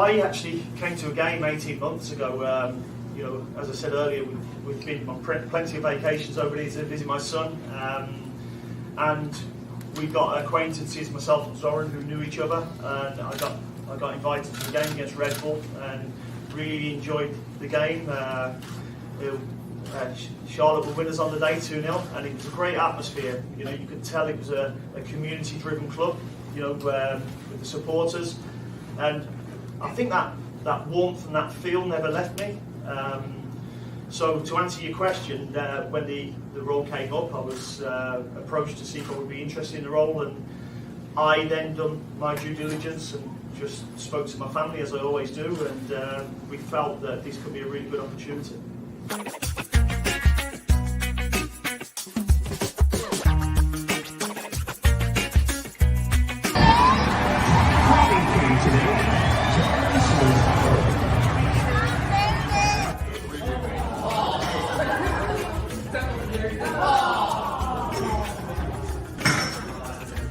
I actually came to a game 18 months ago. You know, as I said earlier, we've been on plenty of vacations over here to visit my son, and we got acquaintances, myself and Zoran, who knew each other, and I got invited to the game against Red Bull and really enjoyed the game. Charlotte were winners on the day 2-0, and it was a great atmosphere. You know, you could tell it was a community-driven club, you know, with the supporters, and I think that warmth and that feel never left me. So to answer your question, when the role came up, I was approached to see if I would be interested in the role, and I then done my due diligence and just spoke to my family, as I always do, and we felt that this could be a really good opportunity.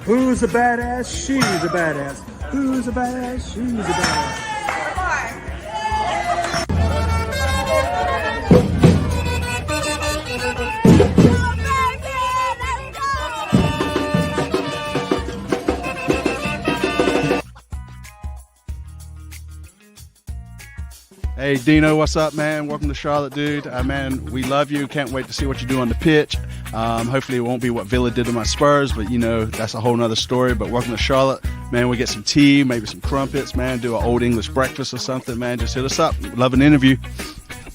Who's a badass? She's a badass. Who's a badass? She's a badass. Hey Dino, what's up, man? Welcome to Charlotte, dude. Man, we love you. Can't wait to see what you do on the pitch. Hopefully it won't be what Villa did to my Spurs, but you know, that's a whole nother story. But welcome to Charlotte. Man, we get some tea, maybe some crumpets, man, do an old English breakfast or something, man. Just hit us up. Love an interview.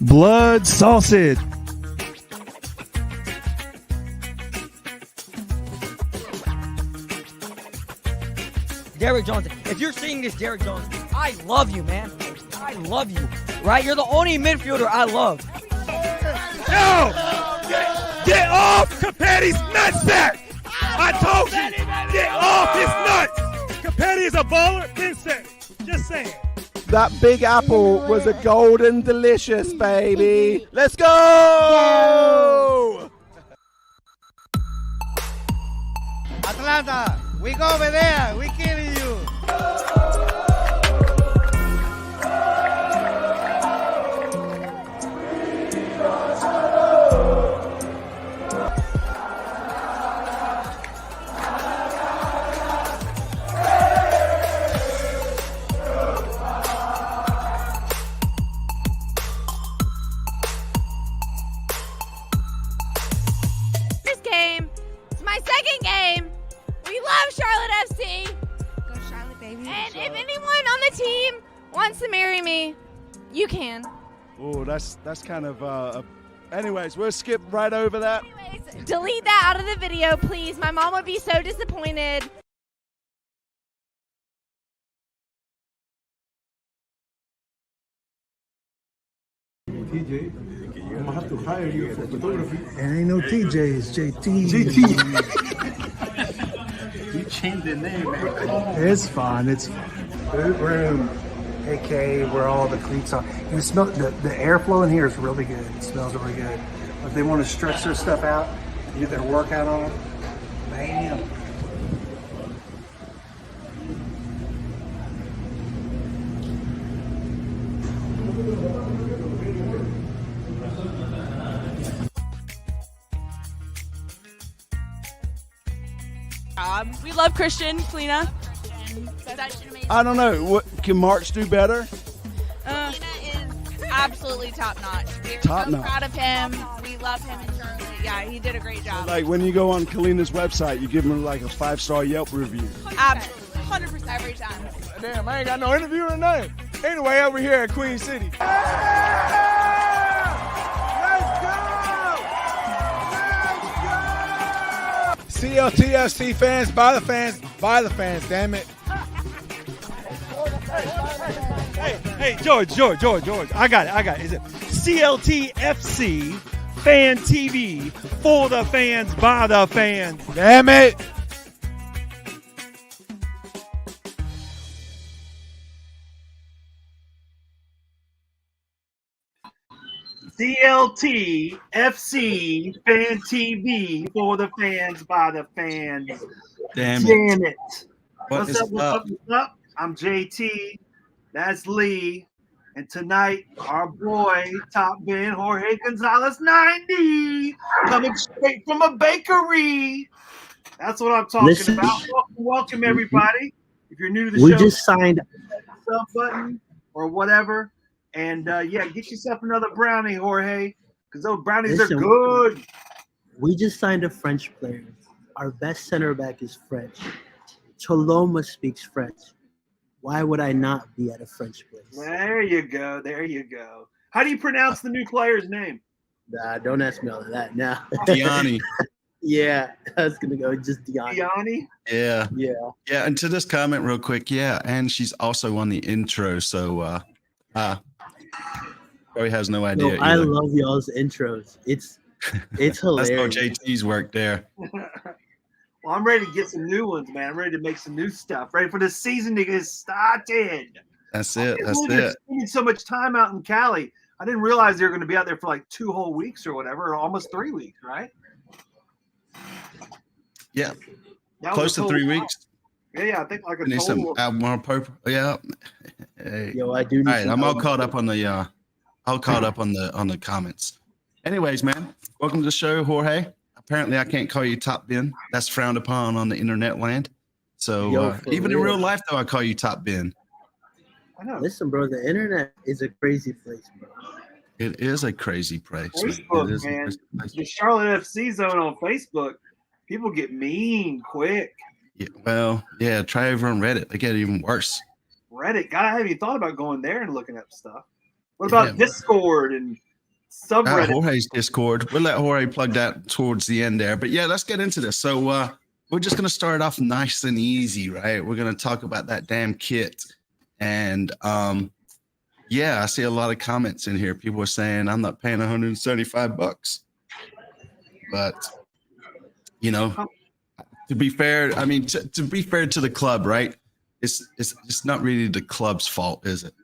Blood sausage. Derrick Jones, if you're seeing this, Derrick Jones, I love you, man. I love you, right? You're the only midfielder I love. Yo! Get off Capetti's nutsack! I told you! Get off his nuts! Capetti is a baller, Vincent. Just saying. That big apple was a golden delicious, baby. Let's go! Atlanta, we go over there. We killing you. Wants to marry me, you can. Oh, that's kind of anyways, we'll skip right over that. Anyways, delete that out of the video, please. My mom would be so disappointed. TJ, I'm gonna have to hire you for photography. It ain't no TJ, it's JT. You changed the name, man. It's fine. It's boot room, aka where all the cleats are. You smell the airflow in here is really good. It smells really good. If they want to stretch their stuff out, get their workout on, bam. We love Christian, Selena. I don't know. What can Marks do better? Selena is absolutely top notch. We're Top so notch. proud of him. We love him in Charlotte. Yeah, he did a great job. Like when you go on Kalina's website, you give them like a 5-star Yelp review. Absolutely, 100% every time. Damn, I ain't got no interview or nothing. Anyway, over here at Queen City. CLTFC fans, by the fans, damn it. Hey, George. I got it. Is it CLTFC Fan TV for the fans, by the fans? Damn it. CLTFC Fan TV for the fans, by the fans. Damn it. What is up? I'm JT. That's Lee. And tonight, our boy, top bin, Jorge Gonzalez 90, coming straight from a bakery. That's what I'm talking about. Welcome, everybody. If you're new to the show, We just signed. sub button or whatever. And yeah, get yourself another brownie, Jorge, because those brownies are good. We just signed a French player. Our best center back is French. Choloma speaks French. Why would I not be at a French place? There you go. There you go. How do you pronounce the new player's name? Nah, don't ask me all of that now. Diani. Yeah, I was gonna go just Diani. Diani? Yeah. Yeah. Yeah. And to this comment real quick. Yeah. And she's also on the intro. So Chloe has no idea. No, I love y'all's intros. It's hilarious. That's how JT's work there. Well, I'm ready to get some new ones, man. I'm ready to make some new stuff. Ready for the season to get started. That's it. That's it. Spending so much time out in Cali. I didn't realize they were going to be out there for like 2 whole weeks or whatever, or almost 3 weeks, right? Yeah. That Close to 3 weeks. Yeah, I think like a I need some total. more purple. Yeah. Hey. Yo, I do. All right, I'm all caught up on the on the comments. Anyways, man, welcome to the show, Jorge. Apparently, I can't call you Top Bin. That's frowned upon on the internet land. So even in real life, though, I call you Top Bin. I know. Listen, bro, the internet is a crazy place, bro. It is a crazy place. Facebook, It is a man. crazy place. The Charlotte FC zone on Facebook. People get mean quick. Yeah, well, yeah. Try over on Reddit. They get even worse. Reddit. God, I haven't even thought about going there and looking up stuff. What about Discord and subreddit? Jorge's Discord. We'll let Jorge plug that towards the end there. But yeah, let's get into this. So we're just gonna start off nice and easy, right? We're gonna talk about that damn kit. And yeah, I see a lot of comments in here. People are saying I'm not paying $175. But you know, to be fair, I mean to be fair to the club, right? It's not really the club's fault, is it?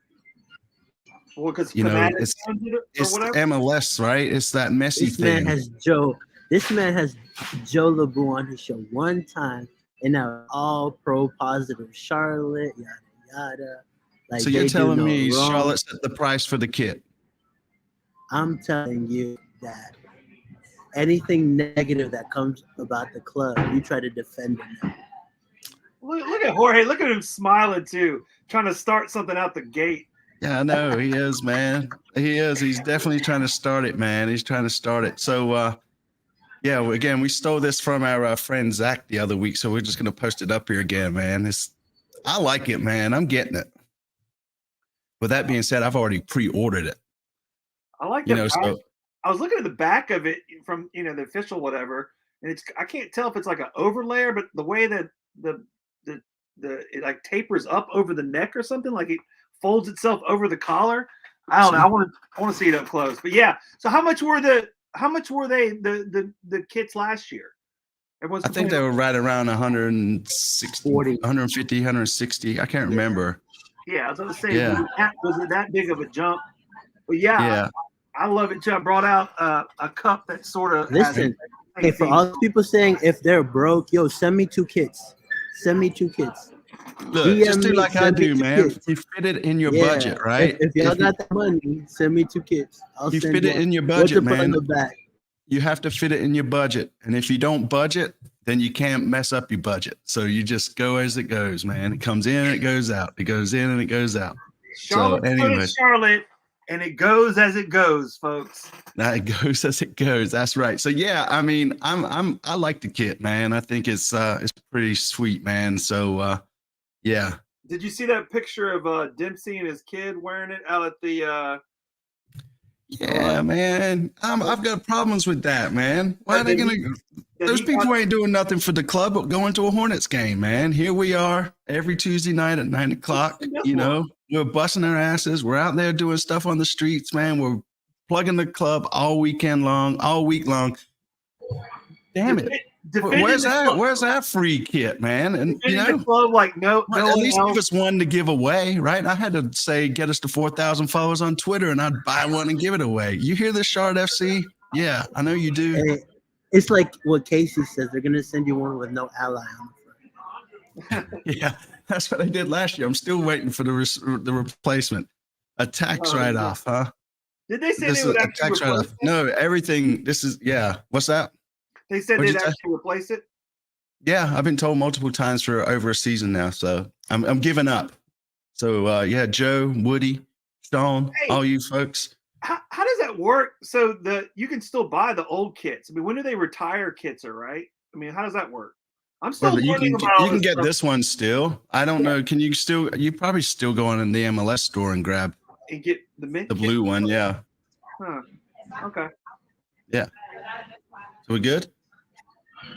Well, because you know, it's MLS, right? It's that messy thing. This man has Joe LeBou on his show one time, and now all pro positive Charlotte, yada yada. Like, so you're telling me Charlotte set the price for the kit? I'm telling you that anything negative that comes about the club, you try to defend them. Look at Jorge. Look at him smiling too, trying to start something out the gate. Yeah, I know he is, man. He is. He's definitely trying to start it, man. He's trying to start it. So, yeah. Again, we stole this from our friend Zach the other week, so we're just gonna post it up here again, man. I like it, man. I'm getting it. With that being said, I've already pre-ordered it. I like it. So I was looking at the back of it from the official whatever, and I can't tell if it's like an overlayer, but the way that it like tapers up over the neck or something, like it folds itself over the collar. I don't know. I want to see it up close. But yeah. So how much were the kits last year? I think they were right around 160, 150, 160. I can't remember. Yeah, I was going to say, was it that big of a jump? But yeah. I love it too. I brought out a cup that sort of. Listen, hey, for all the people saying if they're broke, yo, send me 2 kits. Send me 2 kits. Look, just do like I do, man. You fit it in your budget, right? If y'all got that money, send me 2 kits. You fit it in your budget, man. You have to fit it in your budget. And if you don't budget, then you can't mess up your budget. So you just go as it goes, man. It comes in and it goes out. It goes in and it goes out. Charlotte, so anyway. Charlotte, and it goes as it goes, folks. It goes as it goes. That's right. So yeah, I mean, I like the kit, man. I think it's pretty sweet, man. So yeah. Did you see that picture of Dempsey and his kid wearing it out at the yeah, man. I've got problems with that, man. Why are they gonna? Those people ain't doing nothing for the club but going to a Hornets game, man. Here we are every Tuesday night at 9 o'clock. You know, we're busting our asses. We're out there doing stuff on the streets, man. We're plugging the club all week long. Damn it. Where's that free kit, man? And you know, club, like at least give us one to give away, right? I had to say get us to 4,000 followers on Twitter, and I'd buy one and give it away. You hear this, Charlotte FC? Yeah, I know you do. Hey, it's like what Casey says. They're gonna send you one with no ally on the front. Yeah, that's what I did last year. I'm still waiting for the replacement. A tax write-off, huh? Did they say This they is would a actually tax replace write-off. it? No, everything. This is What's that? They said What'd they'd you say? actually replace it. Yeah, I've been told multiple times for over a season now, so I'm giving up. So Joe, Woody, Sean, Hey. all you folks. How does that work? So you can still buy the old kits. I mean, when do they retire kits? Right? I mean, how does that work? I'm still Well, you learning can, about all you can get stuff. this one still. I don't know. Can you still? You probably still go on in the MLS store and grab And get the mint the kit? blue one. Yeah. Huh. Okay. Yeah. So we good?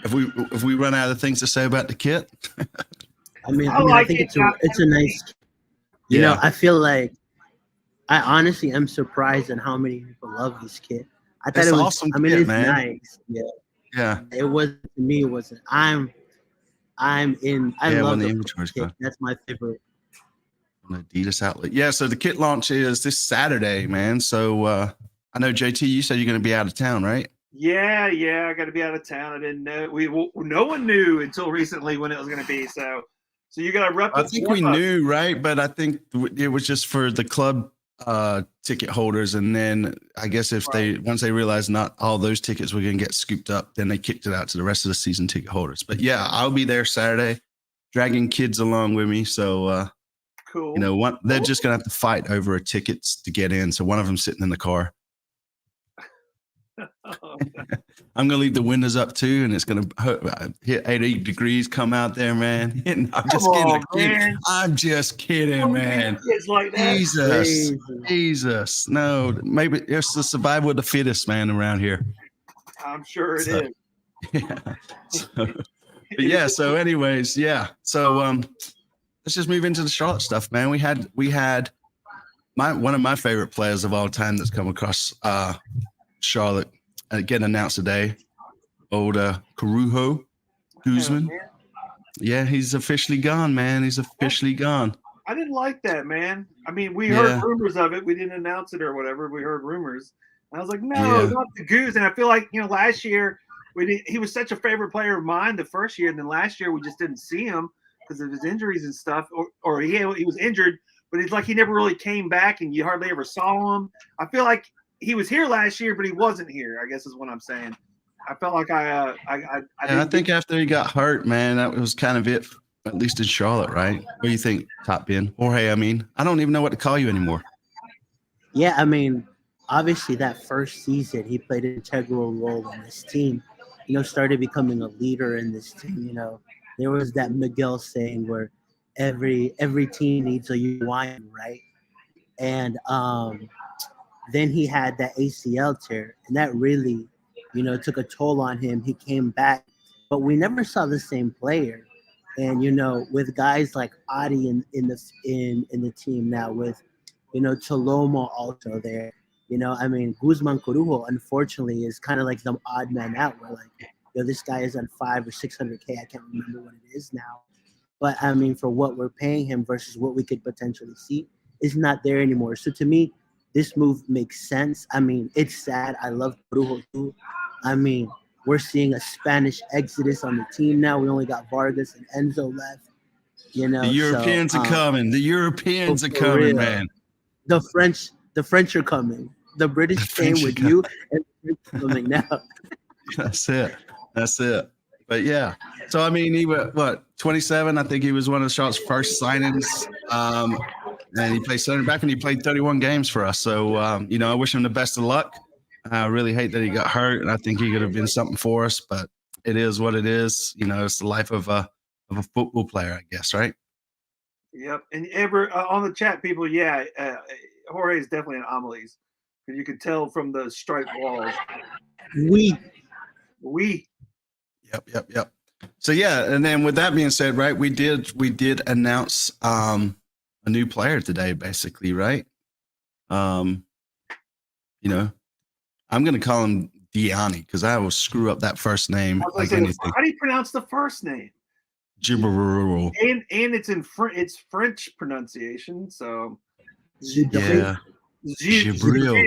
If we run out of things to say about the kit, I think it's a nice. You know, I feel like I honestly am surprised at how many people love this kit. I thought It's it was awesome I mean, kit, it's man. nice. Yeah. Yeah. It was to me. It wasn't. I when love the the inventory's kit. gone. That's my favorite. An Adidas outlet. Yeah. So the kit launch is this Saturday, man. So I know JT, you said you're going to be out of town, right? Yeah. I got to be out of town. I didn't know. No one knew until recently when it was going to be. So you got to rep. I think we knew, right? But I think it was just for the club ticket holders, and then I guess if once they realized not all those tickets were going to get scooped up, then they kicked it out to the rest of the season ticket holders. But yeah, I'll be there Saturday, dragging kids along with me. So cool. You know, they're just going to have to fight over tickets to get in. So one of them's sitting in the car. I'm gonna leave the windows up too, and it's gonna hit 80 degrees. Come out there, man. I'm just kidding, man. It's like that. Jesus. No, maybe it's the survival of the fittest, man, around here. I'm sure it is. Yeah. So, anyways, yeah. So, let's just move into the Charlotte stuff, man. We had one of my favorite players of all time that's come across Charlotte get announced today. Old Carujo Guzman. Yeah, he's officially gone, man. He's officially gone. I didn't like that, man. I mean, we heard rumors of it. We didn't announce it or whatever. We heard rumors. And I was like, no, not the Goose. And I feel like, last year he was such a favorite player of mine the first year. And then last year we just didn't see him because of his injuries and stuff. Or he was injured, but it's like he never really came back and you hardly ever saw him. I feel like he was here last year, but he wasn't here, I guess is what I'm saying. I felt like I think after he got hurt, man, that was kind of it, at least in Charlotte, right? What do you think, Topbin? Jorge, I mean, I don't even know what to call you anymore. Yeah, I mean, obviously that first season, he played an integral role in this team, started becoming a leader in this team. There was that Miguel saying where every team needs a Uruguayan, right? And then he had that ACL tear, and that really, took a toll on him. He came back, but we never saw the same player. And with guys like Adi in the team now, with Chalomo also there, I mean, Guzman Corujo unfortunately is kind of like the odd man out. Where this guy is on 500 or 600K. I can't remember what it is now, but I mean, for what we're paying him versus what we could potentially see, is not there anymore. So to me, this move makes sense. I mean, it's sad. I love Corujo too. I mean, we're seeing a Spanish exodus on the team now. We only got Vargas and Enzo left. The Europeans are coming. The Europeans are coming, real. Man. The French are coming. The British came with you, and the French coming now. That's it. But yeah. So I mean, he was 27. I think he was one of the Charlotte's first signings. And he played center back, and he played 31 games for us. So I wish him the best of luck. I really hate that he got hurt, and I think he could have been something for us. But it is what it is. It's the life of a football player, I guess, right? Yep. And on the chat, people, Jorge is definitely an Amelie's, because you could tell from the striped walls. We. Yep. So yeah, and then with that being said, right, we did announce a new player today, basically, right? I'm gonna call him Diani because I will screw up that first name like anything. How do you pronounce the first name? Gibril. And it's it's French pronunciation, so yeah. Gibril.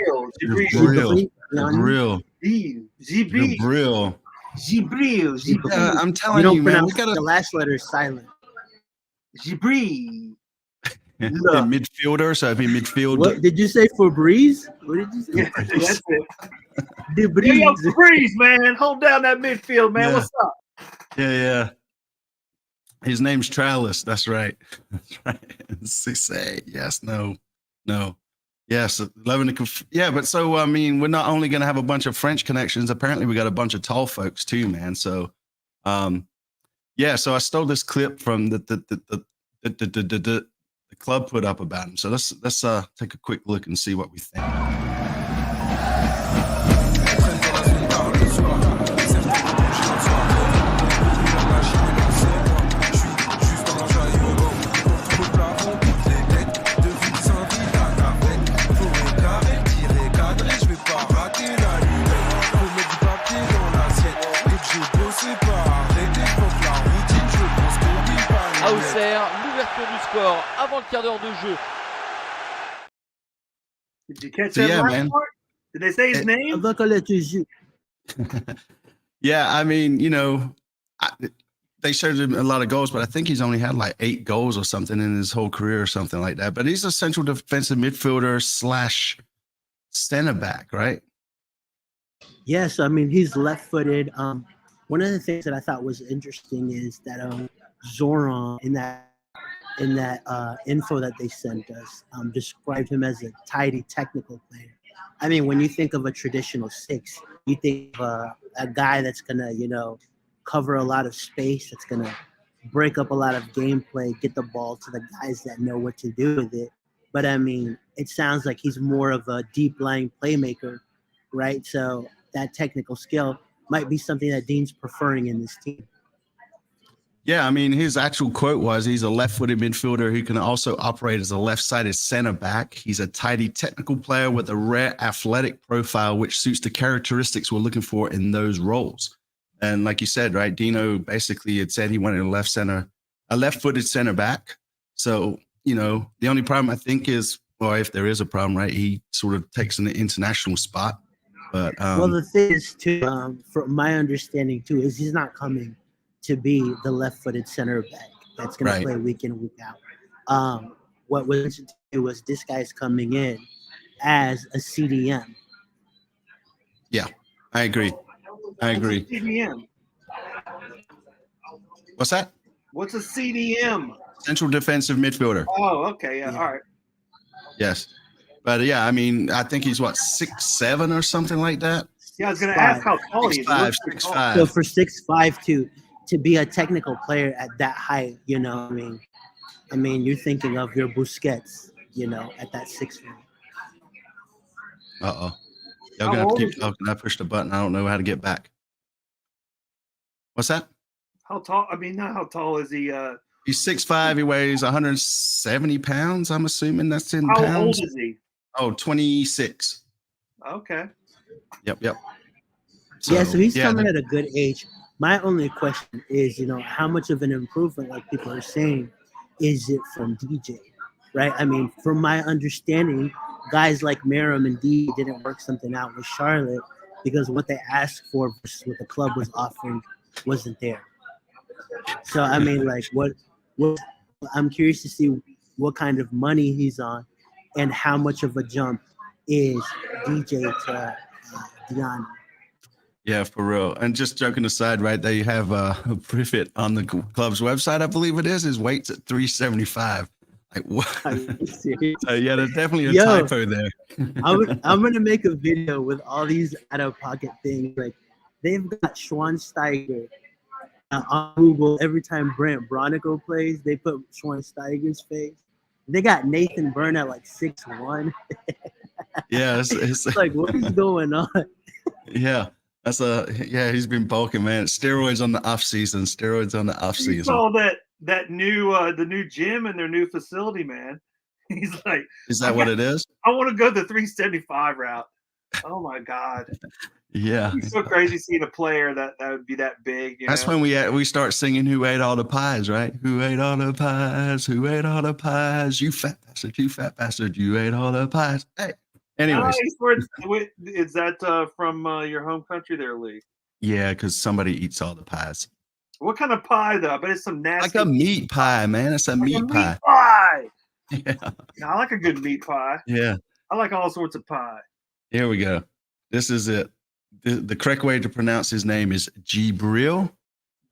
I'm telling you, man, we gotta. The last letter is silent. Gibri. In midfielder, so it'd be midfield. What did you say for Breeze? What did you say? Yeah, that's it. The Yo, Breeze. Breeze, man. Hold down that midfield, man. Yeah. What's up? Yeah. His name's Tralis. That's right. That's right. Say yes, no. Yes, loving the yeah. But so I mean, we're not only gonna have a bunch of French connections. Apparently, we got a bunch of tall folks too, man. So, yeah. So I stole this clip from the club put up about him. So let's take a quick look and see what we think. Auxerre, l'ouverture du score avant le quart d'heure de jeu. Did you catch So, that yeah, last man. part? Did they say his name? Yeah, I mean, you know, they showed him a lot of goals, but I think he's only had like 8 goals or something in his whole career or something like that. But he's a central defensive midfielder / center back, right? Yes, I mean he's left-footed. One of the things that I thought was interesting is that Zoran in that info that they sent us described him as a tidy technical player. I mean, when you think of a traditional 6, you think of a guy that's gonna, cover a lot of space, that's gonna break up a lot of gameplay, get the ball to the guys that know what to do with it. But I mean, it sounds like he's more of a deep lying playmaker, right? So that technical skill might be something that Dean's preferring in this team. Yeah, I mean, his actual quote was, he's a left-footed midfielder who can also operate as a left-sided center back. He's a tidy technical player with a rare athletic profile, which suits the characteristics we're looking for in those roles. And like you said, right, Dino basically had said he wanted a left-footed center back. So, the only problem I think is, or if there is a problem, right, he sort of takes an international spot. But well, the thing is, too, from my understanding, too, is he's not coming to be the left-footed center back that's going to play week in, week out. What was interesting was this guy's coming in as a CDM. Yeah, I agree. CDM. What's that? What's a CDM? Central defensive midfielder. Oh, okay. Yeah. All right. Yes. But yeah, I mean, I think he's 6'7" or something like that. Yeah, I was going to ask how tall he is. 6'5". So for 6'5" to be a technical player at that height, I mean, you're thinking of your Busquets, at that 6'1". Uh-oh. Y'all gonna have to keep talking. I pushed the button. I don't know how to get back. What's that? How tall? I mean, not how tall is he? He's 6'5". He weighs 170 pounds. I'm assuming that's in pounds. How old is he? Oh, 26. Okay. Yep. So he's coming at a good age. My only question is, how much of an improvement, like people are saying, is it from DJ, right? I mean, from my understanding, guys like Merrim and D didn't work something out with Charlotte because what they asked for versus what the club was offering wasn't there. So, I mean, like, what I'm curious to see what kind of money he's on and how much of a jump is DJ to Diana. Yeah, for real. And just joking aside, right, they have a Privet on the club's website, I believe it is. His weight's at 375. Like, what? Yeah, there's definitely a typo there. I'm going to make a video with all these out-of-pocket things. Like, they've got Schweinsteiger on Google. Every time Brant Bronico plays, they put Schweinsteiger's face. They got Nathan Byrne at like 6'1". Yeah, it's like, what is going on? Yeah. He's been bulking, man. Steroids on the off season. You saw that new the new gym and their new facility, man. He's like, is that what it is? I want to go the 375 route. Oh my God. Yeah. It's so crazy seeing a player that would be that big. That's when we start singing "Who Ate All the Pies," right? Who ate all the pies? Who ate all the pies? You fat bastard! You fat bastard! You ate all the pies. Hey. Anyways, is that from your home country there, Lee? Yeah, because somebody eats all the pies. What kind of pie though? I bet it's some nasty. Like a meat pie, man. It's a meat pie. Pie. Yeah. I like a good meat pie. Yeah. I like all sorts of pie. Here we go. This is it. The correct way to pronounce his name is Gibril.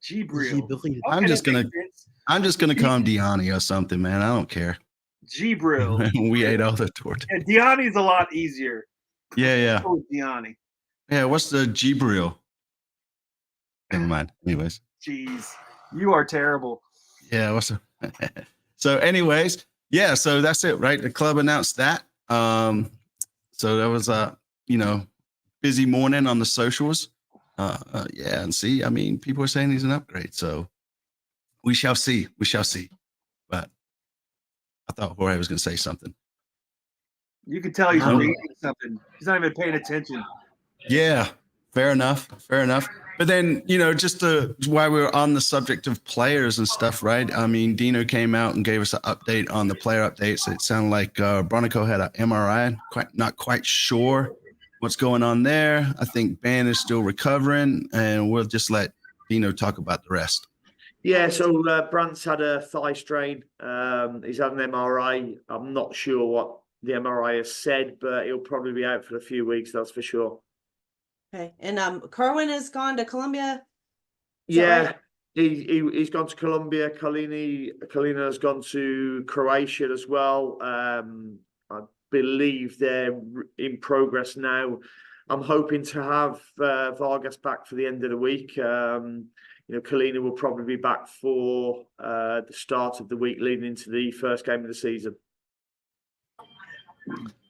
Gibril. I'm just gonna call him Diani or something, man. I don't care. Gibril. We ate all the tortillas. And Diani's a lot easier. Yeah. Diani. Yeah, what's the Gibril? Never mind. Anyways. Jeez. You are terrible. Yeah, what's so anyways, yeah, so that's it, right? The club announced that. So that was busy morning on the socials. Yeah, and see, I mean, people are saying he's an upgrade, so we shall see. But I thought Jorge was going to say something. You can tell he's reading something. He's not even paying attention. Yeah, fair enough. But then, just while we were on the subject of players and stuff, right? I mean, Dino came out and gave us an update on the player updates. It sounded like Bronico had an MRI. Not quite sure what's going on there. I think Ben is still recovering, and we'll just let Dino talk about the rest. Yeah, so Brant's had a thigh strain. He's had an MRI. I'm not sure what the MRI has said, but he'll probably be out for a few weeks, that's for sure. Okay, and Kerwin has gone to Colombia. Yeah, right? he's gone to Colombia. Kalina has gone to Croatia as well. I believe they're in progress now. I'm hoping to have Vargas back for the end of the week. Kalina will probably be back for the start of the week leading into the first game of the season.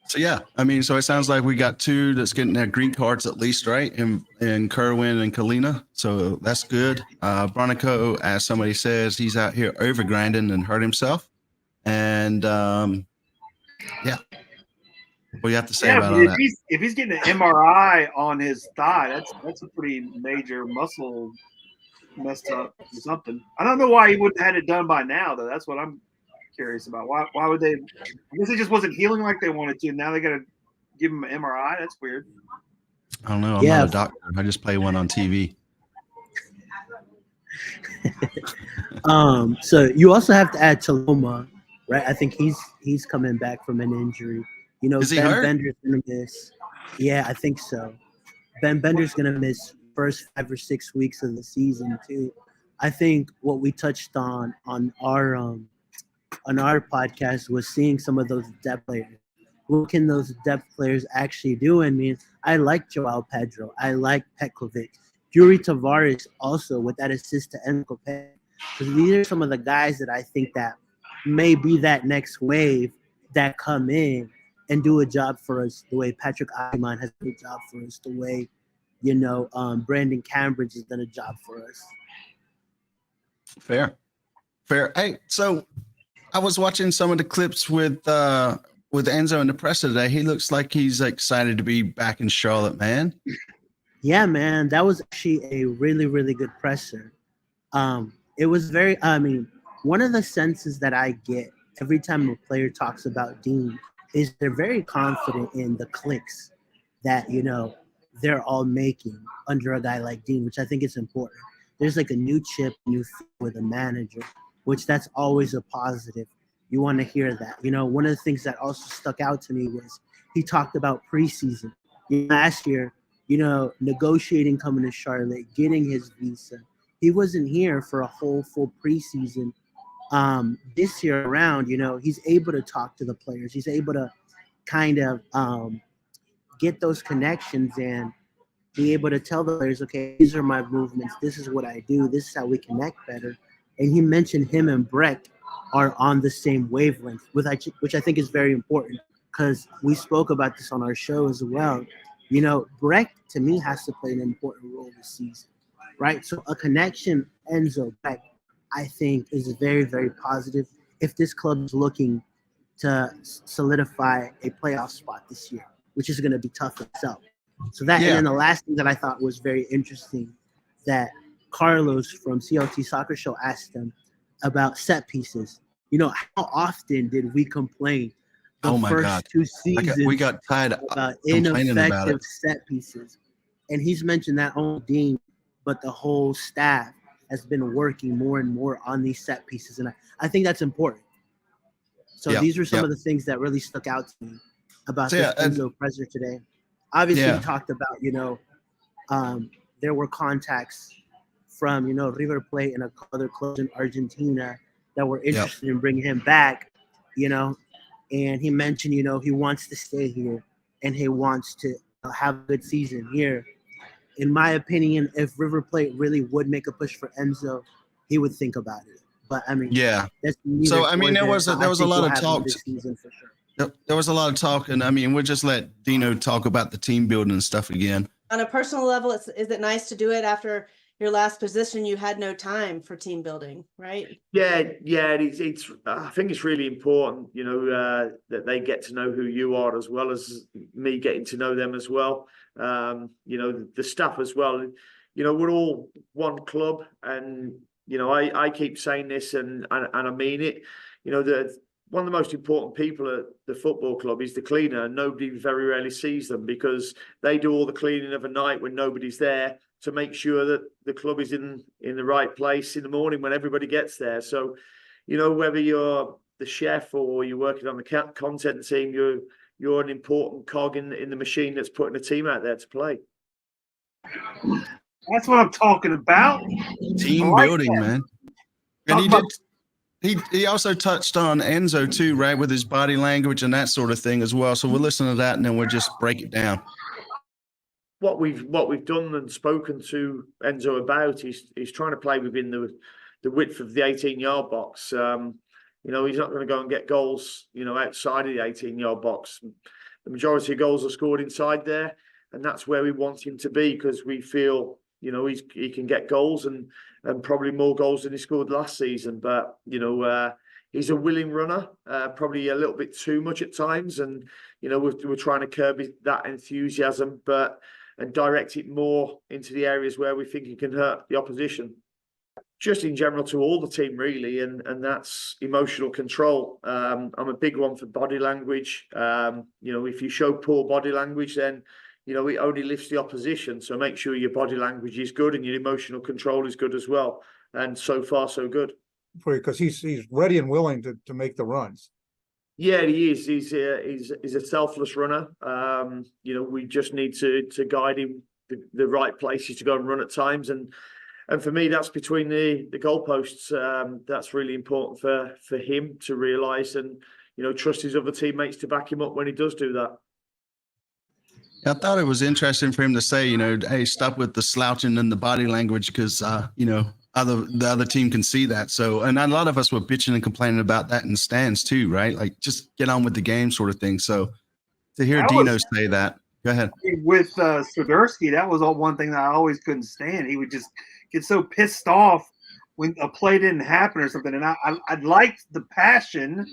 So yeah, I mean, so it sounds like we got two that's getting their green cards at least, right? In Kerwin and Kalina. So that's good. Bronico, as somebody says, he's out here overgrinding and hurt himself. And yeah. What do you have to say about all that? If he's getting an MRI on his thigh, that's a pretty major muscle messed up or something. I don't know why he wouldn't have had it done by now, though. That's what I'm curious about. Why would they? I guess it just wasn't healing like they wanted to. Now they got to give him an MRI. That's weird. I don't know. I'm not a doctor. I just play one on TV. So you also have to add Chaloma, right? I think he's coming back from an injury. Is he hurt? Bender's gonna miss. Yeah, I think so. Ben Bender's gonna miss first 5 or 6 weeks of the season too. I think what we touched on our podcast was seeing some of those depth players. What can those depth players actually do? I mean, I like Joao Pedro. I like Petkovic. Yuri Tavares also with that assist to Enrico Pet. Because these are some of the guys that I think that may be that next wave that come in and do a job for us the way Patrick Ayman has done a job for us, the way, Brandon Cambridge has done a job for us. Fair. Hey, so I was watching some of the clips with Enzo in the presser today. He looks like he's excited to be back in Charlotte, man. Yeah, man, that was actually a really, really good presser. It was very, one of the senses that I get every time a player talks about Dean is they're very confident in the clicks that, they're all making under a guy like Dean, which I think is important. There's like a new chip, new with a manager, which that's always a positive. You want to hear that. One of the things that also stuck out to me was he talked about preseason. Last year, negotiating coming to Charlotte, getting his visa. He wasn't here for a whole full preseason. This year around, he's able to talk to the players. He's able to kind of get those connections and be able to tell the players, okay, these are my movements. This is what I do. This is how we connect better. And he mentioned him and Breck are on the same wavelength, which I think is very important because we spoke about this on our show as well. Breck, to me, has to play an important role this season, right? So a connection, Enzo, Breck, I think is very, very positive if this club is looking to solidify a playoff spot this year, which is going to be tough itself. So that, and then the last thing that I thought was very interesting that Carlos from CLT Soccer Show asked them about set pieces. How often did we complain the first 2 seasons we got tired about ineffective set pieces? And he's mentioned that only Dean, but the whole staff has been working more and more on these set pieces, and I think that's important. So these are some of the things that really stuck out to me about this Enzo presser today. Obviously, we talked about, there were contacts from, River Plate and other clubs in Argentina that were interested in bringing him back, and he mentioned, he wants to stay here and he wants to have a good season here. In my opinion, if River Plate really would make a push for Enzo, he would think about it. But I mean, that's so I mean, there was a lot of talk. This season for sure. There was a lot of talk, and I mean, we'll just let Dino talk about the team building and stuff again. On a personal level, is it nice to do it after your last position? You had no time for team building, right? Yeah. It's I think it's really important, that they get to know who you are as well as me getting to know them as well. The staff as well. We're all one club, and I keep saying this, and I mean it. One of the most important people at the football club is the cleaner, and nobody very rarely sees them because they do all the cleaning of a night when nobody's there to make sure that the club is in the right place in the morning when everybody gets there. So, whether you're the chef or you're working on the content team, you're an important cog in the machine that's putting a team out there to play. That's what I'm talking about. Team building, man. And he also touched on Enzo too, right, with his body language and that sort of thing as well. So we'll listen to that and then we'll just break it down. What we've done and spoken to Enzo about is trying to play within the width of the 18-yard box. He's not going to go and get goals, outside of the 18-yard box. The majority of goals are scored inside there, and that's where we want him to be because we feel, he can get goals and probably more goals than he scored last season. But, he's a willing runner, probably a little bit too much at times. And, we're trying to curb that enthusiasm, and direct it more into the areas where we think he can hurt the opposition. Just in general to all the team, really, and that's emotional control. I'm a big one for body language. If you show poor body language, then it only lifts the opposition. So make sure your body language is good and your emotional control is good as well. And so far, so good. Because he's ready and willing to make the runs. Yeah, he is. He's a selfless runner. We just need to guide him the right places to go and run at times. And for me, that's between the goalposts. That's really important for him to realise and, trust his other teammates to back him up when he does do that. I thought it was interesting for him to say, hey, stop with the slouching and the body language because, the other team can see that. So, and a lot of us were bitching and complaining about that in the stands too, right? Like just get on with the game sort of thing. So to hear Dino say that, go ahead. With Świderski, that was one thing that I always couldn't stand. He would just get so pissed off when a play didn't happen or something. And I liked the passion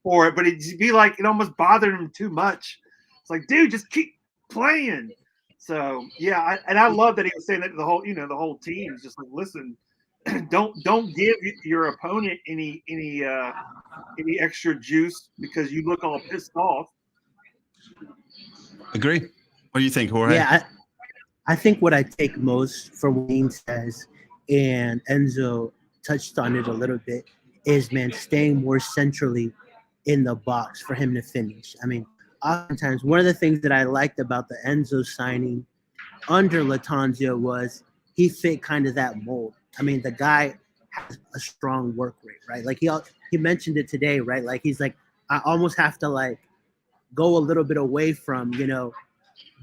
for it, but it'd be like, it almost bothered him too much. It's like, dude, just keep playing. So yeah, I love that he was saying that to the whole team is just like, listen, don't give your opponent any extra juice because you look all pissed off. Agree. What do you think, Jorge? Yeah, I think what I take most from what Wayne says, and Enzo touched on it a little bit, is, man, staying more centrally in the box for him to finish. I mean, oftentimes, one of the things that I liked about the Enzo signing under Lattanzio was he fit kind of that mold. I mean, the guy has a strong work rate, right? Like he mentioned it today, right? Like he's like, I almost have to like go a little bit away from,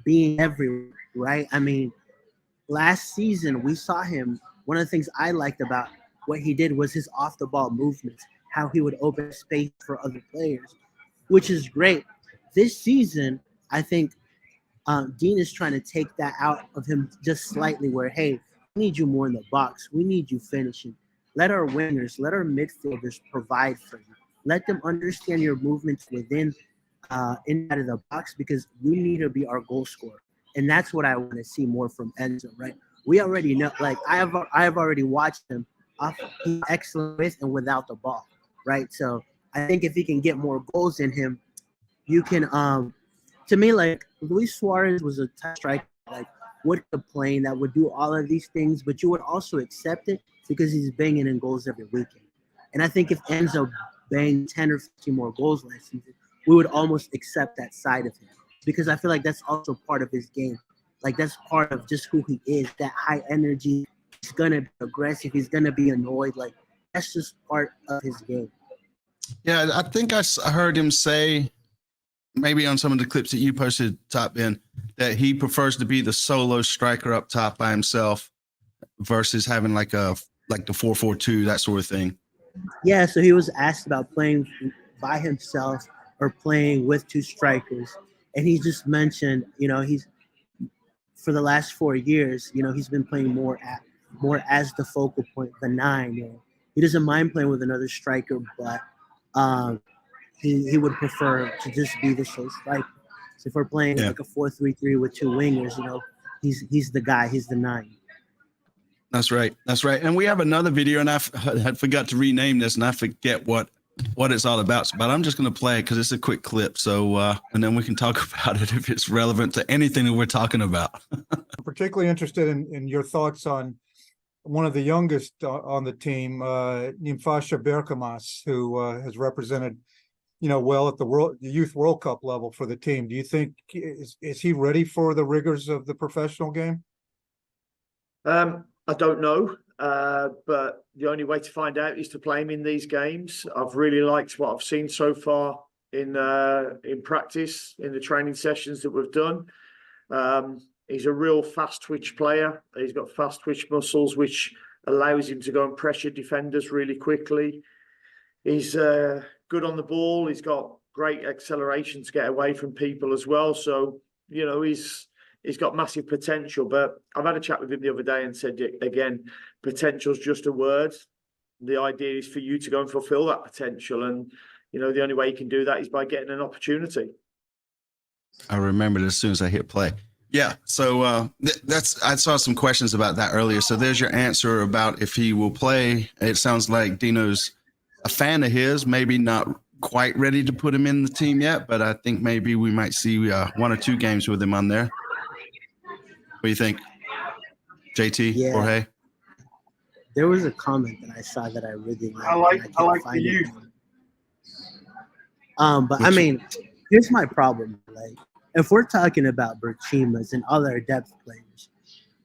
being everywhere, right? I mean, last season we saw him. One of the things I liked about what he did was his off the ball movements, how he would open space for other players, which is great. This season, I think Dean is trying to take that out of him just slightly where, hey, we need you more in the box. We need you finishing. Let our wingers, let our midfielders provide for you. Let them understand your movements within inside of the box because you need to be our goal scorer. And that's what I want to see more from Enzo, right? We already know, like I have already watched him excellent with and without the ball, right? So I think if he can get more goals in him, you can to me, like Luis Suarez was a tough striker. Like would complain, that would do all of these things, but you would also accept it because he's banging in goals every weekend. And I think if Enzo banged 10 or 15 more goals last season, we would almost accept that side of him, because I feel like that's also part of his game. Like, that's part of just who he is, that high energy. He's going to be aggressive. He's going to be annoyed. Like, that's just part of his game. Yeah, I think I heard him say, maybe on some of the clips that you posted, Topbin, that he prefers to be the solo striker up top by himself versus having like the 4-4-2, that sort of thing. Yeah, so he was asked about playing by himself or playing with two strikers. And he just mentioned, he's for the last 4 years, he's been playing more as the focal point, the 9. He doesn't mind playing with another striker, but he would prefer to just be the sole striker. So if we're playing like a 4-3-3 with two wingers, he's the guy, he's the 9. That's right. And we have another video, and I forgot to rename this, and I forget what it's all about. But I'm just going to play it because it's a quick clip. So, and then we can talk about it if it's relevant to anything that we're talking about. I'm particularly interested in your thoughts on one of the youngest on the team, Nimfasha Berkamas, who has represented, well at the Youth World Cup level for the team. Do you think is he ready for the rigors of the professional game? I don't know, but the only way to find out is to play him in these games. I've really liked what I've seen so far in practice, in the training sessions that we've done. He's a real fast twitch player. He's got fast twitch muscles, which allows him to go and pressure defenders really quickly. He's good on the ball. He's got great acceleration to get away from people as well. So, he's got massive potential. But I've had a chat with him the other day and said, again, potential's just a word. The idea is for you to go and fulfill that potential. And, the only way you can do that is by getting an opportunity. I remembered as soon as I hit play. Yeah, so I saw some questions about that earlier. So there's your answer about if he will play. It sounds like Dino's a fan of his, maybe not quite ready to put him in the team yet, but I think maybe we might see 1 or 2 games with him on there. What do you think, JT, Yeah. Jorge? There was a comment that I saw that I really liked. I like the youth. But I mean, here's my problem. Like, if we're talking about Berchimas and other depth players,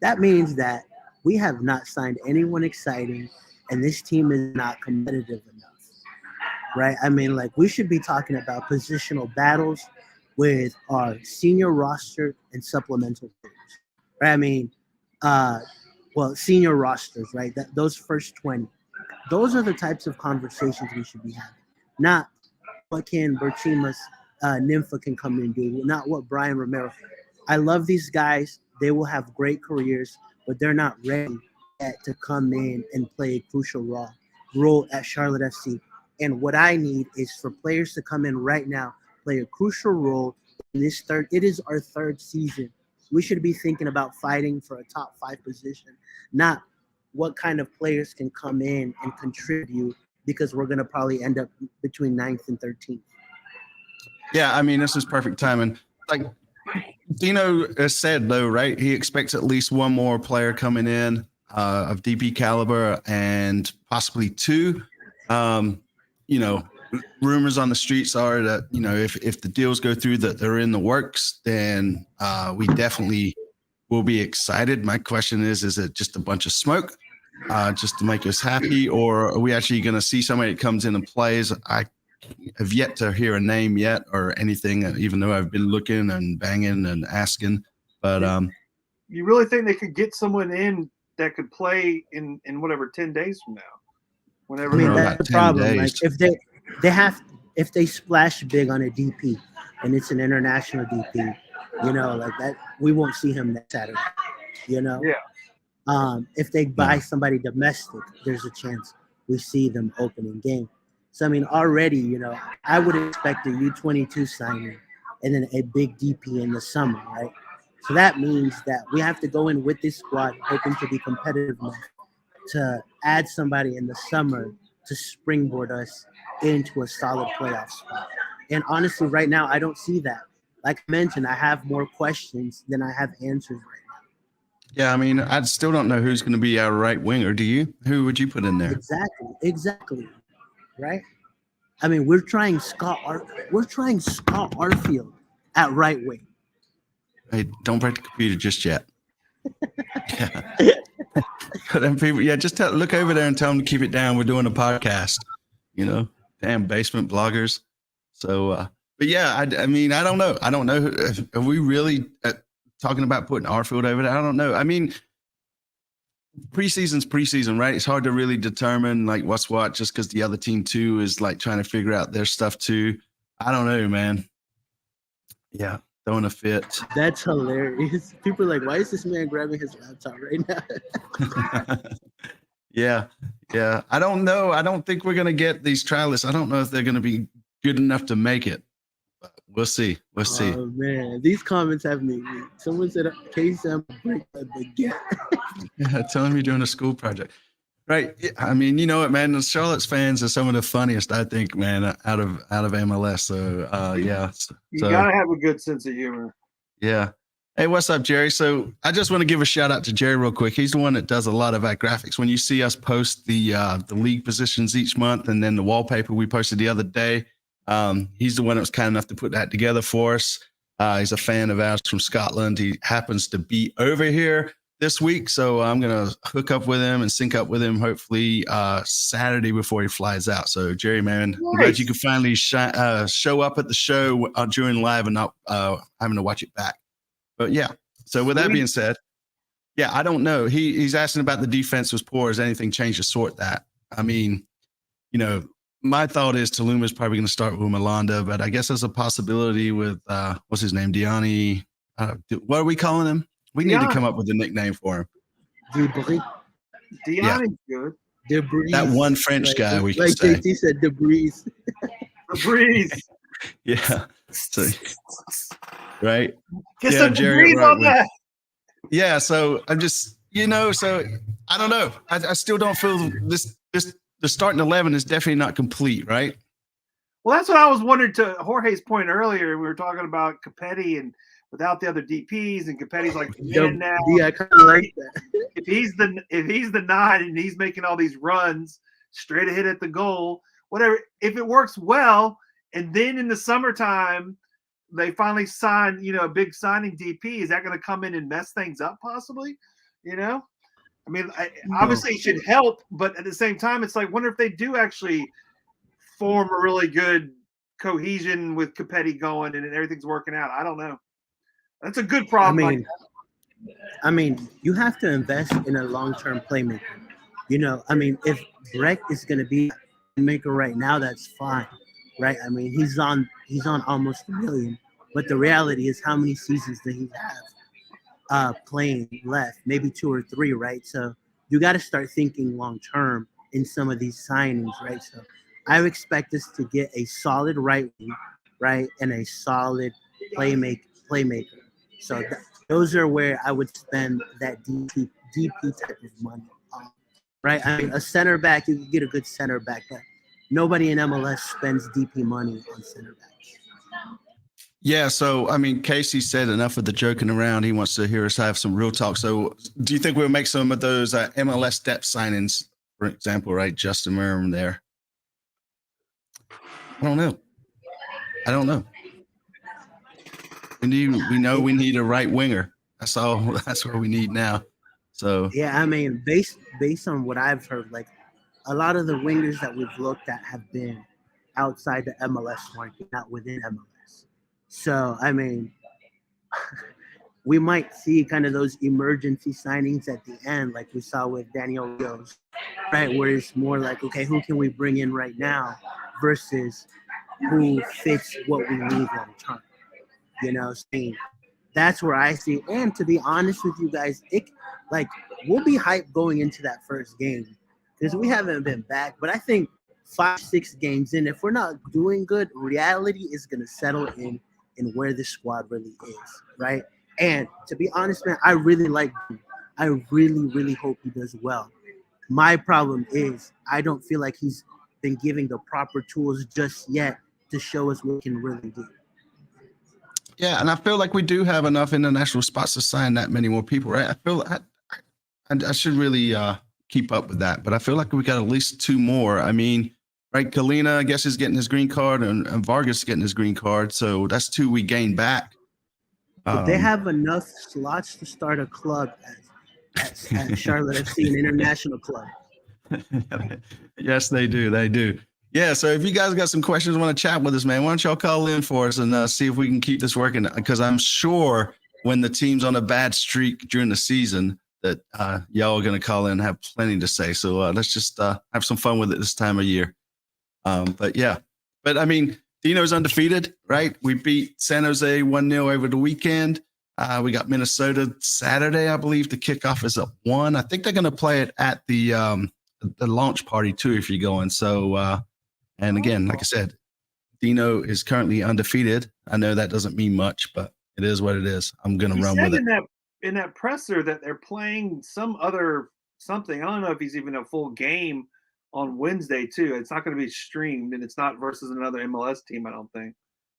that means that we have not signed anyone exciting, and this team is not competitive enough, right? I mean, like, we should be talking about positional battles with our senior roster and supplemental players, right? I mean, senior rosters, right? Those first 20. Those are the types of conversations we should be having, not what can Berchimas Nympha can come in and do, not what Brian Romero. I love these guys. They will have great careers, but they're not ready yet to come in and play a crucial role at Charlotte FC. And what I need is for players to come in right now, play a crucial role in this it is our 3rd season. We should be thinking about fighting for a top 5 position, not what kind of players can come in and contribute, because we're going to probably end up between 9th and 13th. Yeah, I mean, this is perfect timing. Like Dino has said, though, right? He expects at least 1 more player coming in of DP caliber and possibly 2. Rumors on the streets are that, if the deals go through, that they're in the works, then we definitely will be excited. My question is it just a bunch of smoke just to make us happy, or are we actually going to see somebody that comes in and plays? I have yet to hear a name yet or anything, even though I've been looking and banging and asking. But you really think they could get someone in that could play in whatever 10 days from now? Whenever. I mean, that's the problem. Like, if they splash big on a DP and it's an international DP, like that, we won't see him next Saturday. Yeah. If they buy somebody domestic, there's a chance we see them opening game. So, I mean, already, I would expect a U22 signing and then a big DP in the summer, right? So that means that we have to go in with this squad hoping to be competitive enough to add somebody in the summer to springboard us into a solid playoff spot. And honestly, right now, I don't see that. Like I mentioned, I have more questions than I have answers right now. Yeah, I mean, I still don't know who's going to be our right winger. Do you? Who would you put in there? Exactly. Right? I mean, we're trying Scott Arfield at right wing. Hey, don't break the computer just yet. Yeah. But then people, just look over there and tell them to keep it down. We're doing a podcast, damn basement bloggers. So, but yeah, I mean, I don't know. I don't know. Are we really talking about putting Arfield over there? I don't know. I mean, preseason's preseason, right? It's hard to really determine like what's what just because the other team too is like trying to figure out their stuff too. I don't know, man. Yeah, throwing a fit. That's hilarious. People are like, why is this man grabbing his laptop right now? Yeah. I don't know. I don't think we're going to get these trialists. I don't know if they're going to be good enough to make it. But we'll see. Oh, man. These comments have me. Someone said, Casey, I'm break my baguette. Yeah, tell them you're doing a school project. Right. I mean, you know what, man? The Charlotte's fans are some of the funniest, I think, man, out of MLS. So, yeah. You got to have a good sense of humor. Yeah. Hey, what's up, Jerry? So I just want to give a shout out to Jerry real quick. He's the one that does a lot of our graphics. When you see us post the league positions each month and then the wallpaper we posted the other day, he's the one that was kind enough to put that together for us. He's a fan of ours from Scotland. He happens to be over here this week, so I'm going to hook up with him and sync up with him hopefully Saturday before he flies out. So, Jerry, man, I'm glad you could finally show up at the show during live and not having to watch it back. But yeah, so with that being said, yeah, I don't know. He's asking about the defense was poor. Has anything changed to sort that? I mean, my thought is Toluma's probably going to start with Malanda, but I guess there's a possibility with what's his name, Diani. What are we calling him? We need to come up with a nickname for him. Diani's good. Debris. That one French guy we can like say. JT said, Debris. Debris. Yeah. So, right. Get some Jerry on that. Yeah. So I'm just, so I don't know. I still don't feel the starting 11 is definitely not complete, right? Well, that's what I was wondering to Jorge's point earlier. We were talking about Capetti and without the other DPs, and Capetti's like now. Yeah, I kind of like that. If he's the 9 and he's making all these runs straight ahead at the goal, whatever. If it works well, and then in the summertime they finally sign, a big signing DP, is that going to come in and mess things up possibly? I mean, obviously it should help, but at the same time, it's like, wonder if they do actually form a really good cohesion with Capetti going and everything's working out. I don't know. That's a good problem. I mean, you have to invest in a long-term playmaker. If Breck is going to be a maker right now, that's fine, right? I mean, he's on almost $1 million, but the reality is, how many seasons does he have playing left? Maybe 2 or 3, right? So you got to start thinking long-term in some of these signings, right? So I expect us to get a solid right wing, right, and a solid playmaker. So those are where I would spend that DP type of money on, right? I mean, a center back, you can get a good center back, but nobody in MLS spends DP money on center backs. Yeah, so, I mean, Casey said enough of the joking around. He wants to hear us have some real talk. So do you think we'll make some of those MLS depth signings, for example, right? Justin Merrim there. I don't know. We know we need a right winger. That's all. That's what we need now. So yeah, I mean, based on what I've heard, like a lot of the wingers that we've looked at have been outside the MLS market, not within MLS. So I mean, we might see kind of those emergency signings at the end, like we saw with Daniel Rios, right? Where it's more like, okay, who can we bring in right now versus who fits what we need long term. That's where I see. And to be honest with you guys, we'll be hyped going into that first game because we haven't been back. But I think 5-6 games in, if we're not doing good, reality is going to settle in where the squad really is, right? And to be honest, man, I really like him. I really, really hope he does well. My problem is I don't feel like he's been giving the proper tools just yet to show us what we can really do. Yeah, and I feel like we do have enough international spots to sign that many more people, right? I feel I should really keep up with that, but I feel like we got at least 2 more. I mean, right? Kalina, I guess, is getting his green card, and Vargas is getting his green card, so that's 2 we gained back. But they have enough slots to start a club at Charlotte FC, an international club. Yes, they do. They do. Yeah, so if you guys got some questions, want to chat with us, man, why don't y'all call in for us and see if we can keep this working? Because I'm sure when the team's on a bad streak during the season that y'all are going to call in and have plenty to say. So let's just have some fun with it this time of year. But I mean, Dino's undefeated, right? We beat San Jose 1-0 over the weekend. We got Minnesota Saturday, I believe. The kickoff is at 1. I think they're going to play it at the launch party too, if you're going. So, and again, like I said, Dino is currently undefeated. I know that doesn't mean much, but it is what it is. I'm going to run with it. In that presser that they're playing something. I don't know if he's even a full game on Wednesday too. It's not going to be streamed, and it's not versus another MLS team. I don't think.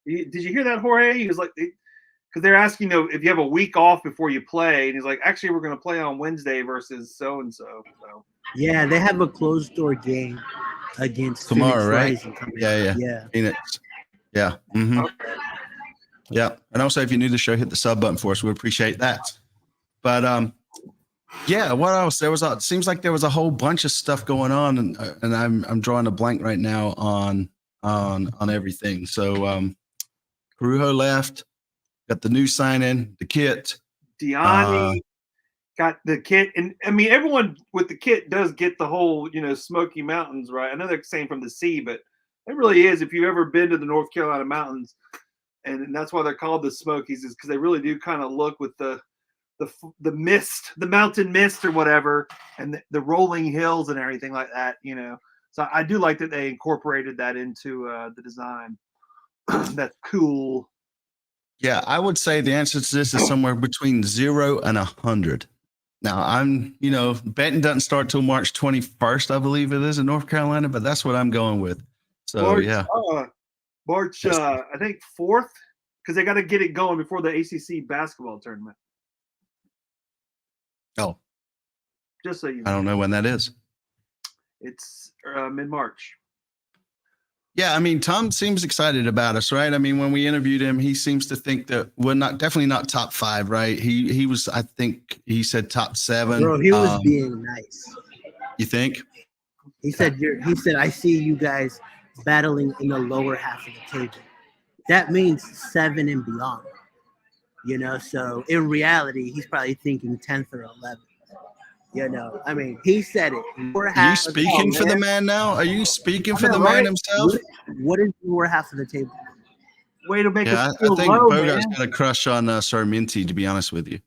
Did you hear that, Jorge? He was like, because they're asking if you have a week off before you play, and he's like, actually, we're going to play on Wednesday versus so and so. Yeah, they have a closed door game against tomorrow, Phoenix right? Rising Yeah. Phoenix. Yeah. Mm-hmm. Okay. Yeah, and also if you're new to the show, hit the sub button for us. We appreciate that. But yeah, what else? It seems like there was a whole bunch of stuff going on, and I'm drawing a blank right now on everything. So Carujo left, got the new sign in, the kit. Diani got the kit, and I mean everyone with the kit does get the whole Smoky Mountains, right? I know they're saying from the sea, but it really is. If you've ever been to the North Carolina mountains, and that's why they're called the Smokies, is because they really do kind of look with the mist, the mountain mist or whatever, and the rolling hills and everything like that. So I do like that they incorporated that into the design. That's cool. Yeah, I would say the answer to this is somewhere between 0 and 100. Now, I'm, betting doesn't start till March 21st, I believe it is in North Carolina, but that's what I'm going with. So, March, yeah. March, I think 4th, because they got to get it going before the ACC basketball tournament. Oh. Just so you know. I don't know when that is. It's mid-March. Yeah, I mean, Tom seems excited about us, right? I mean, when we interviewed him, he seems to think that we're definitely not top 5, right? He was, I think he said top 7. Bro, he was being nice. You think? He said, I see you guys battling in the lower half of the table. That means 7 and beyond. So in reality, he's probably thinking 10th or 11th. I mean, he said it. Are you speaking for the man now? Are you speaking for the man himself? What is the lower half of the table? Way to make us feel I think low, Bogart's man. got a crush on Sarminti, to be honest with you.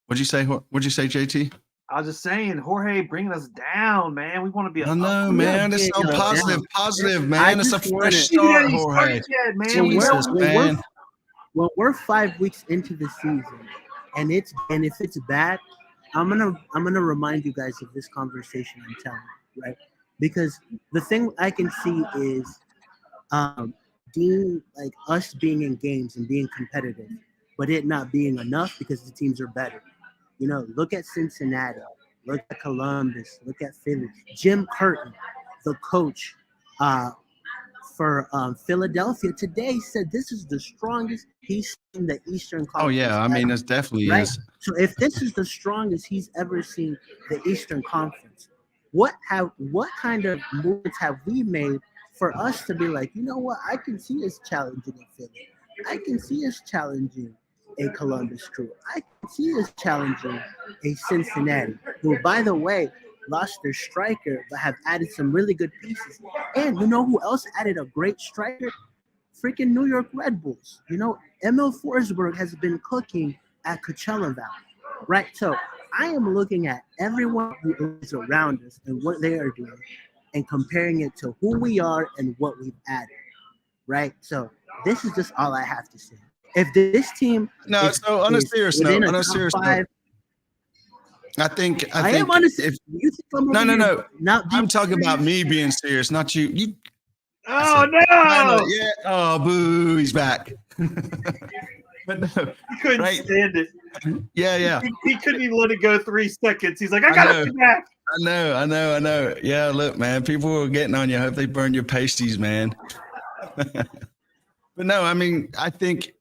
What'd you say, JT? I was just saying, Jorge bringing us down, man. We want to be. I know, man. It's so positive, man. It's a fresh start, Jorge. Jesus, man. Well, we're 5 weeks into the season, and if it's bad, I'm gonna remind you guys of this conversation I'm telling you, right? Because the thing I can see is us being in games and being competitive, but it not being enough because the teams are better. Look at Cincinnati, look at Columbus, look at Philly. Jim Curtin, the coach for Philadelphia today, said this is the strongest he's seen the Eastern Conference. Oh yeah, I mean, it definitely is. So if this is the strongest he's ever seen the Eastern Conference, what kind of moves have we made for us to be like, you know what, I can see us challenging a Philly, I can see us challenging a Columbus Crew, I can see us challenging a Cincinnati, who, by the way, lost their striker but have added some really good pieces. And you know who else added a great striker? Freaking New York Red Bulls. Emil Forsberg has been cooking at Coachella Valley, right? So I am looking at everyone who is around us and what they are doing and comparing it to who we are and what we've added, right? So this is just all I have to say. If this team on a serious note, I think am honest. I'm talking about me being serious, not you. Oh Finally, no! yeah. Oh, boo! He's back. But no, He couldn't right? stand it. Yeah. He couldn't even let it go 3 seconds. He's like, I gotta be back. I know. Yeah, look, man, people are getting on you. I hope they burn your pasties, man. But no, I mean, I think,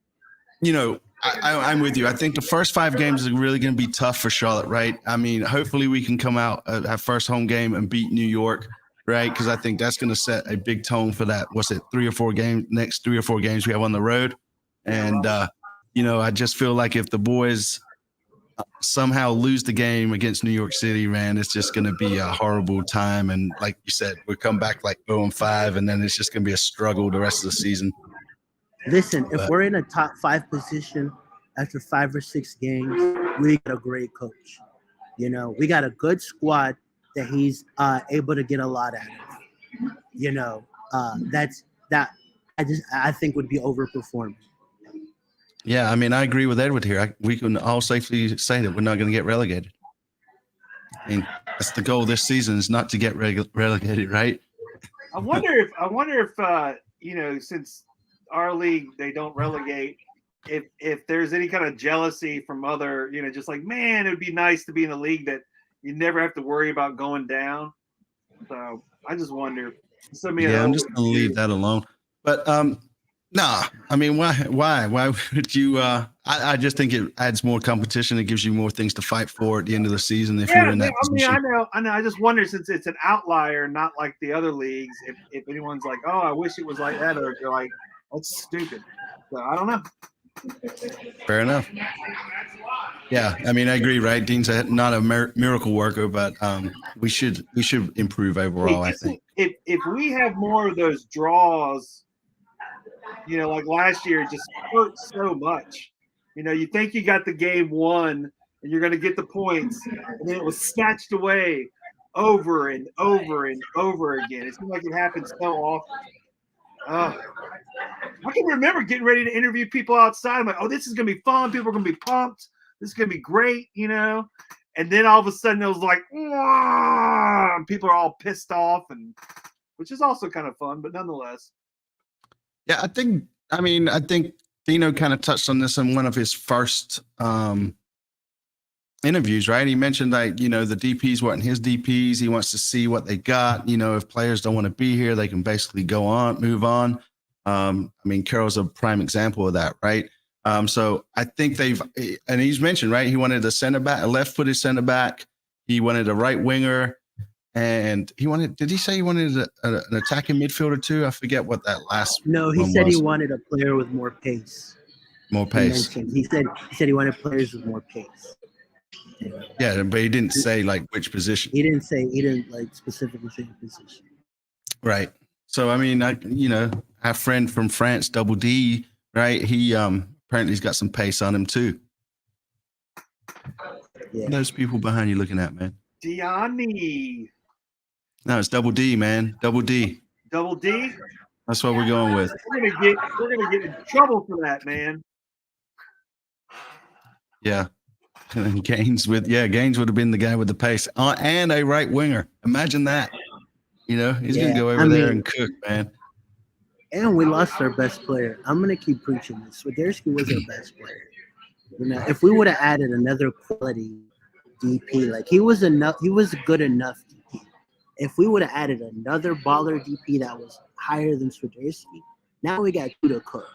I'm with you. I think the first 5 games are really going to be tough for Charlotte, right? I mean, hopefully we can come out at first home game and beat New York, right? Because I think that's going to set a big tone for that. What's it, next 3 or 4 games we have on the road. And, I just feel like if the boys somehow lose the game against New York City, man, it's just going to be a horrible time. And like you said, we'll come back like 0-5, and then it's just going to be a struggle the rest of the season. Listen, if we're in a top 5 position after 5 or 6 games, we got a great coach. We got a good squad that he's able to get a lot out of. I think would be overperforming. Yeah, I mean, I agree with Edward here. We can all safely say that we're not going to get relegated. I mean, that's the goal this season, is not to get relegated, right? I wonder if since our league they don't relegate, if there's any kind of jealousy from other, just like, man, it would be nice to be in a league that you never have to worry about going down. So I just wonder. I'm just going to leave that alone. But nah, I mean, why would you? I just think it adds more competition. It gives you more things to fight for at the end of the season if you're in that position. I know. I just wonder, since it's an outlier, not like the other leagues, if anyone's like, oh, I wish it was like that, or you're like, that's stupid. So I don't know. Fair enough. Yeah, I mean, I agree, right? Dean's not a miracle worker, but we should improve overall, I think. If we have more of those draws, like last year, it just hurt so much. You think you got the game won and you're going to get the points, and then it was snatched away over and over and over again. It seemed like it happened so often. I can remember getting ready to interview people outside. I'm like, oh, this is going to be fun. People are going to be pumped. This is going to be great, And then all of a sudden it was like, and people are all pissed off, and which is also kind of fun, but nonetheless. Yeah, I think Dino kind of touched on this in one of his first interviews, right? He mentioned the DPs weren't his DPs. He wants to see what they got. If players don't want to be here, they can basically move on. Karol's a prime example of that, right? So I think and he's mentioned, right? He wanted a left-footed center back. He wanted a right winger. And did he say he wanted an attacking midfielder too? I forget what that last. No, he said he wanted a player with more pace. More pace. He said he wanted players with more pace. Yeah, but he didn't say like which position. He didn't specifically say the position. Right. So I mean, our friend from France, Double D, right? He apparently he's got some pace on him too. Yeah. Those people behind you looking at, man. Diani. No, it's Double D, man. Double D. Double D? That's what we're going with. We're gonna get in trouble for that, man. Yeah. Gaines would have been the guy with the pace and a right winger. Imagine that. He's gonna go over there and cook, man. And we lost our best player. I'm gonna keep preaching this. Świderski was our best player. If we would have added another quality DP, like he was good enough DP. If we would have added another baller DP that was higher than Świderski, now we got 2 to cook,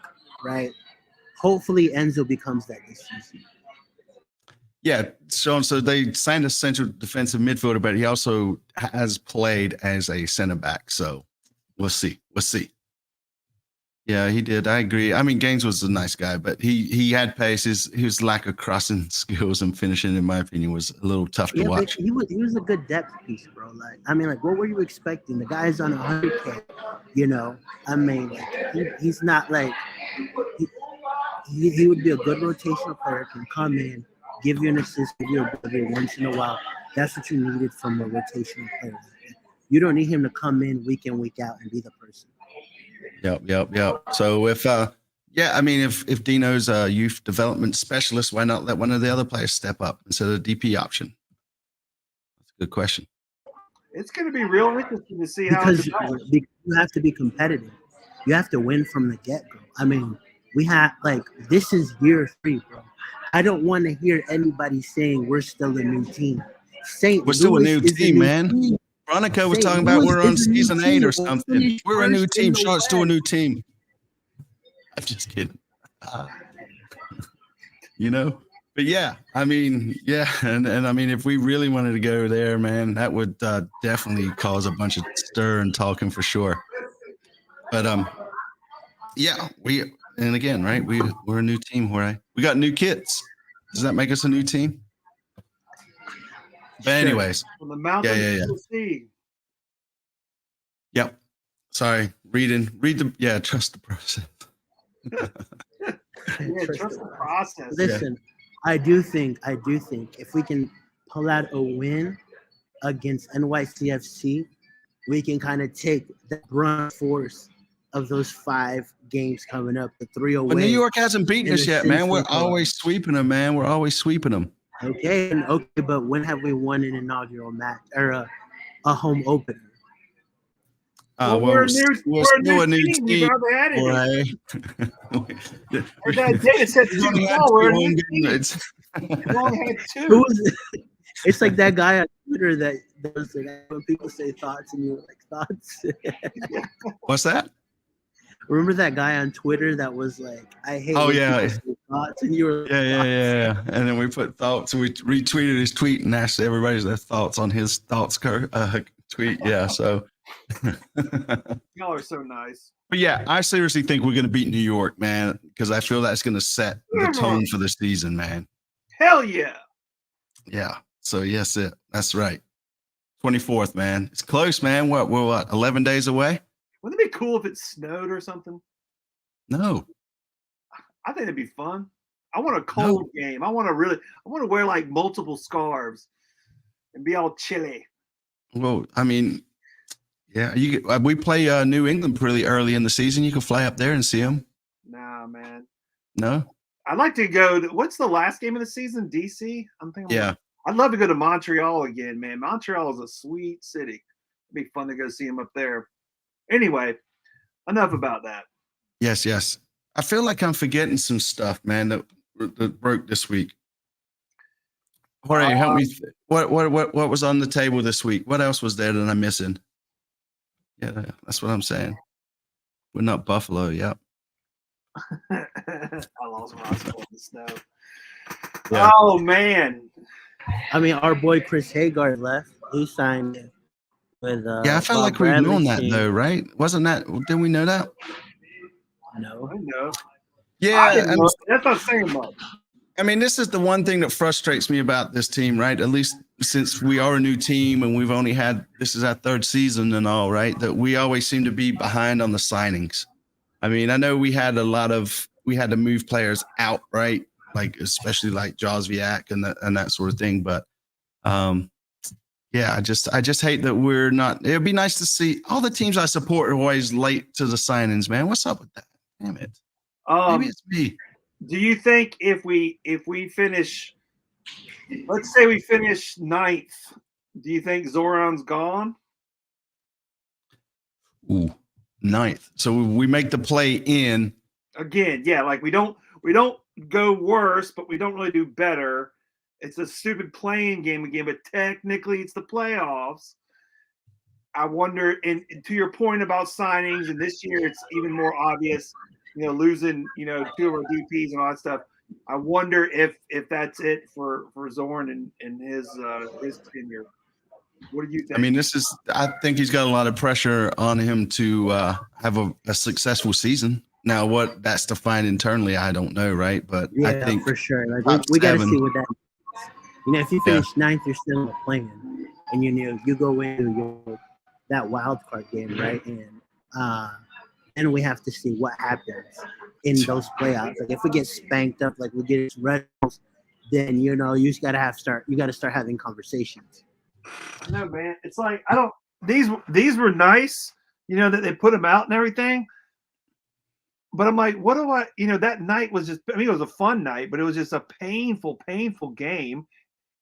right? Hopefully Enzo becomes that this season. Yeah, Sean, so they signed a central defensive midfielder, but he also has played as a center back. So we'll see. Yeah, he did. I agree. I mean, Gaines was a nice guy, but he had pace. His lack of crossing skills and finishing, in my opinion, was a little tough to watch. He was a good depth piece, bro. What were you expecting? The guy's on 100K, he's not like he would be a good rotational player, can come in, give you an assist, give you a every once in a while. That's what you needed from a rotational player. You don't need him to come in week in, week out and be the person. Yep. So if Dino's a youth development specialist, why not let one of the other players step up instead of the DP option? That's a good question. It's going to be real interesting to see how because it develops. you have to be competitive. You have to win from the get-go. I mean, we have this is year 3, bro. I don't want to hear anybody saying we're still a new team. We're still a new team, man. Veronica was talking about we're on season 8 or something. We're a new team. Charlotte's still a new team. I'm just kidding. But yeah, I mean, and I mean, if we really wanted to go there, man, that would definitely cause a bunch of stir and talking for sure. But yeah, and again, right? We're a new team, right? We got new kits. Does that make us a new team? But anyways, from the mountain to the sea. Yep. Sorry, read trust the process. Trust the process. Listen, I do think if we can pull out a win against NYCFC, we can kind of take the brunt force of those 5 games coming up, the 3 away. But New York hasn't beaten us yet, man. We're always sweeping them, man. We're always sweeping them. Okay, but when have we won an inaugural match or a home opener? We're still a new team. We've never had it. That data said 2 we're a new team. We only had 2. It's like that guy on Twitter that was like, when people say thoughts and you were like, thoughts. What's that? Remember that guy on Twitter that was like, I hate people say thoughts, and you were like, yeah. And then we put thoughts, and we retweeted his tweet and asked everybody their thoughts on his thoughts tweet. Yeah, so y'all are so nice. But yeah, I seriously think we're going to beat New York, man, because I feel that's going to set the tone for the season, man. Hell yeah. Yeah. So yes, that's right. 24th, man. It's close, man. We're what, 11 days away? Wouldn't it be cool if it snowed or something? No. I think it'd be fun. I want a cold game. I want to wear like multiple scarves and be all chilly. Well, I mean, yeah, we play New England pretty early in the season. You can fly up there and see them. Nah, man. No? I'd like to go what's the last game of the season? DC? I'm thinking. Yeah. I'd love to go to Montreal again, man. Montreal is a sweet city. It'd be fun to go see them up there. Anyway, enough about that. Yes. I feel like I'm forgetting some stuff, man, that broke this week. Jorge, help me. What was on the table this week? What else was there that I'm missing? Yeah, that's what I'm saying. We're not Buffalo. Yep. I lost Roscoe in the snow. Yeah. Oh man. I mean, our boy Chris Hagar left. He signed with I felt like we've known that though, right? Wasn't that? Didn't we know that? No. I know. Yeah, that's not saying much. I mean, this is the one thing that frustrates me about this team, right? At least since we are a new team and we've only this is our 3rd season and all, right? That we always seem to be behind on the signings. I mean, I know we had to move players out, right? Like, especially like Josviak and that sort of thing. But yeah, I just hate that we're not. It'd be nice to see all the teams I support are always late to the signings, man. What's up with that? Damn it. Maybe it's me. Do you think if we finish, let's say we finish 9th, do you think Zoran's gone? Ooh, 9th. So we make the play in again. Yeah, like we don't go worse, but we don't really do better. It's a stupid playing game again, but technically it's the playoffs. I wonder, and to your point about signings, and this year it's even more obvious, losing, 2 of our DPs and all that stuff. I wonder if that's it for Zoran and his tenure. What do you think? I mean, I think he's got a lot of pressure on him to have a successful season. Now, what that's defined internally, I don't know, right? But yeah, I think for sure. Like we got to see what that means. If you finish 9th, you're still not playing, and you go into that wild card game, right? And we have to see what happens in those playoffs. Like if we get spanked up, like we get Red Bulls, then you just got to start having conversations. I know, man. It's like these were nice, that they put them out and everything. But I'm like, what do I, that night was just, it was a fun night, but it was just a painful game.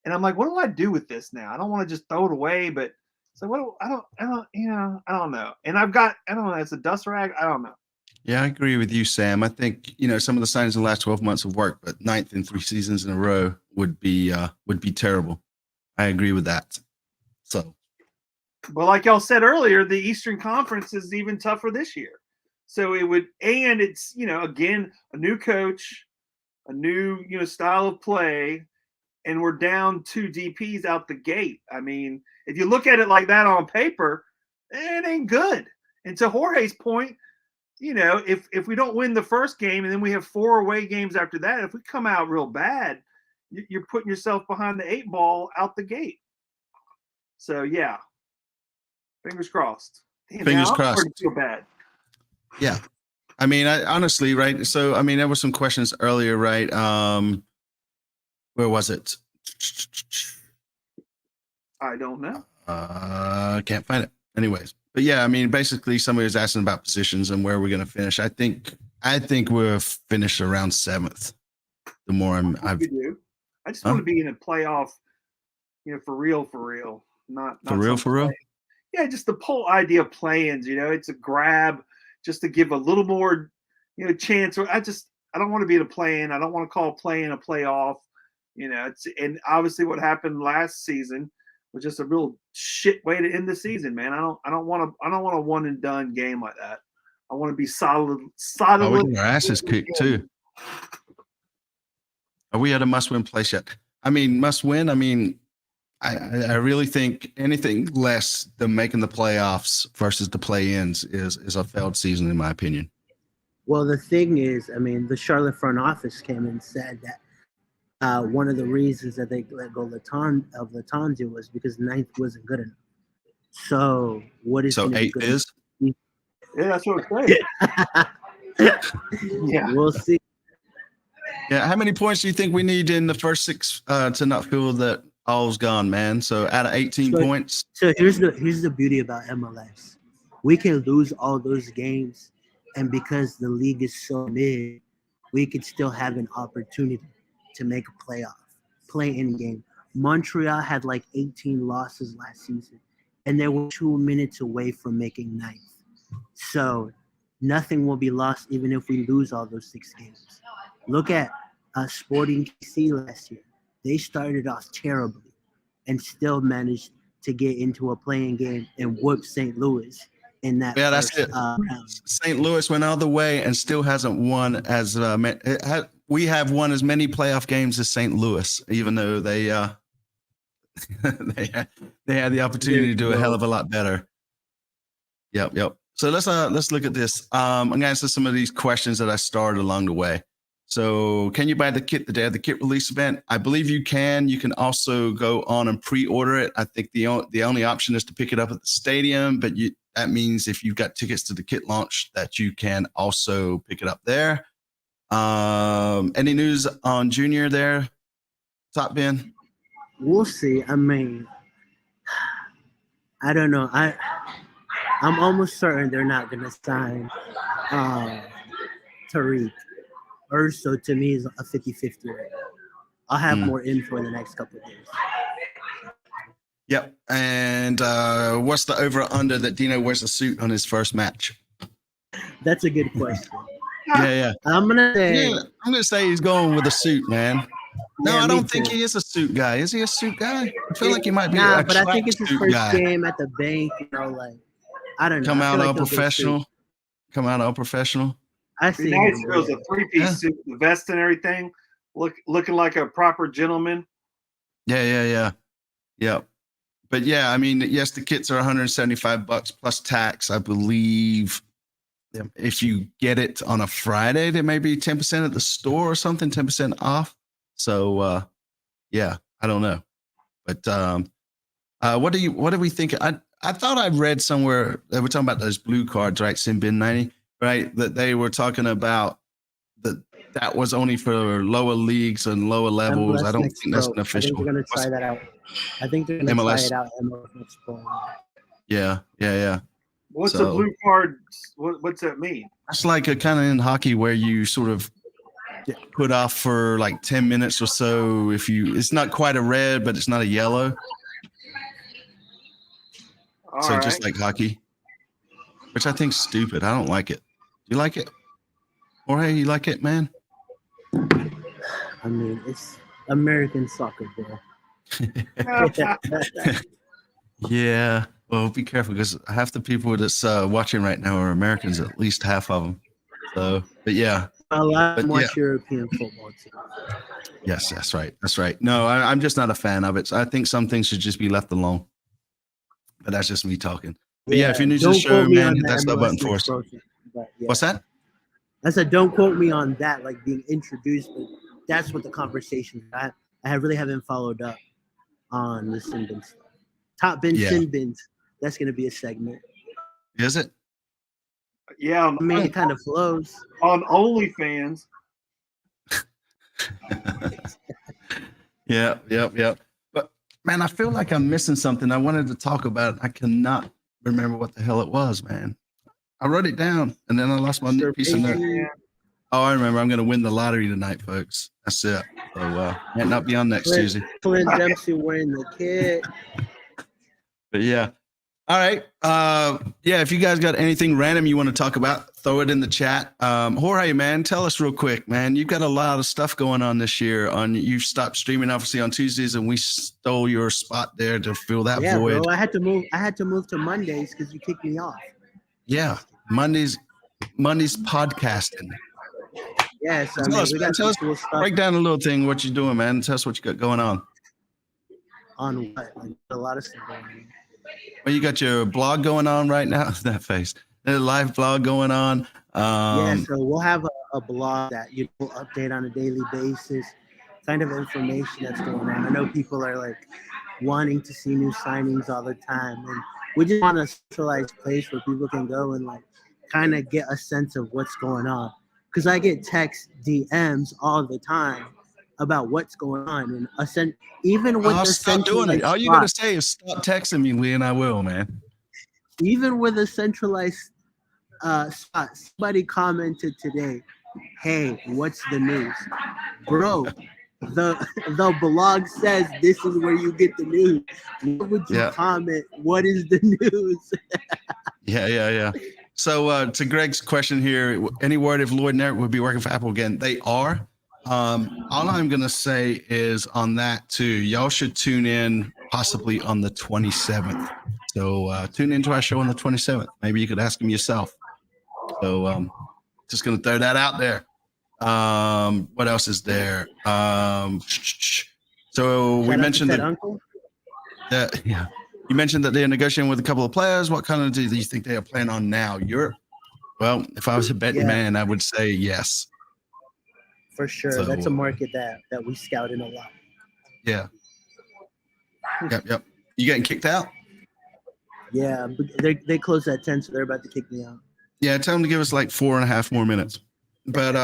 And I'm like, what do I do with this now? I don't want to just throw it away, but So what? I don't know. And I don't know. It's a dust rag. I don't know. Yeah, I agree with you, Sam. I think some of the signings in the last 12 months have worked, but 9th in 3 seasons in a row would be terrible. I agree with that. So, but like y'all said earlier, the Eastern Conference is even tougher this year. So it's again a new coach, a new style of play, and we're down 2 DPs out the gate. I mean, if you look at it like that on paper, it ain't good. And to Jorge's point, if we don't win the first game and then we have 4 away games after that, if we come out real bad, you're putting yourself behind the 8 ball out the gate. So yeah, fingers crossed. Damn, fingers crossed. I feel bad. Yeah, I mean, I honestly, right? So I mean, there were some questions earlier, right? Where was it? I don't know. Can't find it. Anyways, but yeah, I mean, basically, somebody was asking about positions and where we're going to finish. I think we're finished around 7th. The more I do. I just want to be in a playoff, for real. Not for real. Yeah, just the whole idea of play-ins. It's a grab just to give a little more, chance. I don't want to be in a play-in. I don't want to call play-in a playoff. And obviously what happened last season was just a real shit way to end the season, man. I don't want a one and done game like that. I want to be solid. Oh, we get our asses kicked too. Are we at a must-win place yet? I mean, must-win. I mean, I really think anything less than making the playoffs versus the play-ins is a failed season, in my opinion. Well, the thing is, I mean, the Charlotte front office came and said that one of the reasons that they let go of Latanzi was because 9th wasn't good enough. So what is 8 is? Yeah, that's what I'm saying. Yeah, we'll see. Yeah, how many points do you think we need in the first 6 to not feel that all's gone, man? So out of 18 points. So here's the beauty about MLS. We can lose all those games, and because the league is so mid, we could still have an opportunity to make a play-in game. Montreal had like 18 losses last season, and they were 2 minutes away from making 9th. So nothing will be lost even if we lose all those 6 games. Look at Sporting KC last year. They started off terribly and still managed to get into a play-in game and whoop St. Louis in that. Yeah, first, that's it. Round. St. Louis went all the way and still hasn't won as we have won as many playoff games as St. Louis, even though they they had the opportunity to do a hell of a lot better. Yep. So let's look at this. I'm gonna answer some of these questions that I started along the way. So can you buy the kit the day of the kit release event? I believe you can. You can also go on and pre-order it. I think the only option is to pick it up at the stadium, but that means if you've got tickets to the kit launch that you can also pick it up there. Any news on Junior there, Topbin? We'll see. I mean, I don't know. I'm almost certain they're not going to sign Tariq. Urso to me is a 50-50 right now. I'll have more info in the next couple of days. Yep. And what's the over/under that Dino wears a suit on his first match? That's a good question. Yeah. I'm gonna say he's going with a suit, man. No, Yeah, I me don't think too. he is a suit guy. Is he a suit guy? I feel like he might be. Nah, a but I think it's his tracksuit first guy. game at the bank. I don't know. Come I out feel all like he'll go professional. suit. Come out all professional. I It'd see. be nice him if it was a 3-piece suit, the vest and everything, looking like a proper gentleman. Yeah. But yeah, I mean, yes, the kits are $175 plus tax. I believe if you get it on a Friday, there may be 10% at the store or something, 10% off. So yeah, I don't know. But what do we think? I thought I read somewhere they were talking about those blue cards, right? Simbin90, right? That they were talking about that was only for lower leagues and lower levels. I don't think that's an official. I think they're going to try that out. I think they're going to try MLS. it out. MLS Next Pro. Yeah. What's So- a blue card? What's that mean? It's like a kind of in hockey where you sort of get put off for like 10 minutes or so. It's not quite a red, but it's not a yellow. So just like hockey, which I think's stupid. I don't like it. You like it? Jorge, you like it, man? I mean, it's American soccer, bro. Yeah. Well, be careful because half the people that's watching right now are Americans, at least half of them. So, but yeah. A lot But more yeah. European football too. Yes, that's right. That's right. No, I'm just not a fan of it. So I think some things should just be left alone. But that's just me talking. But yeah, if you're new to the don't show, quote me man, on hit the that sub MLS button for us. explosion, but yeah. What's that? I said, don't quote me on that, like being introduced, but that's what the conversation. I really haven't followed up on the sin bin stuff. Top bin, Yeah. sin bins. That's gonna be a segment. Is it? Yeah, I mean, it kind of flows. on OnlyFans. Yeah. But man, I feel like I'm missing something. I wanted to talk about it. I cannot remember what the hell it was, man. I wrote it down and then I lost my piece of note. Oh, I remember. I'm going to win the lottery tonight, folks. That's it. So might not be on next Tuesday. Clint Dempsey wearing the kit. But yeah. All right. Yeah, if you guys got anything random you want to talk about, throw it in the chat. Jorge, man, tell us real quick, man. You've got a lot of stuff going on this year. You've stopped streaming obviously on Tuesdays, and we stole your spot there to fill that void. Bro, I had to move to Mondays because you kicked me off. Yeah, Mondays podcasting. Yes, Tell us, we got tell us, cool stuff. break down a little thing. What you doing, man? Tell us what you got going on. On what? Like, a lot of stuff going on. Well, you got your blog going on right now. That face. There's a live blog going on. Yeah, so we'll have a blog that you will update on a daily basis, kind of information that's going on. I know people are like wanting to see new signings all the time, and we just want a centralized place where people can go and like kind of get a sense of what's going on. Because I get text DMs all the time about what's going on, and even with the stop doing it. All you gotta say is stop texting me, Lee, and I will, man. Even with a centralized spot, somebody commented today, "Hey, what's the news, bro?" The blog says this is where you get the news. What would you comment? What is the news? Yeah. So to Greg's question here, any word if Lloyd and Eric would be working for Apple again? They are. All I'm going to say is on that too, y'all should tune in possibly on the 27th. So tune into our show on the 27th. Maybe you could ask him yourself. So just going to throw that out there. What else is there? So we mentioned that. Yeah. You mentioned that they're negotiating with a couple of players. What kind of do you think they are playing on now? Europe? Well, if I was a betting man, I would say yes. For sure. So, that's a market that we scout in a lot. Yeah. Yep. You getting kicked out? Yeah, they close at 10, so they're about to kick me out. Yeah, tell them to give us like 4.5 more minutes. But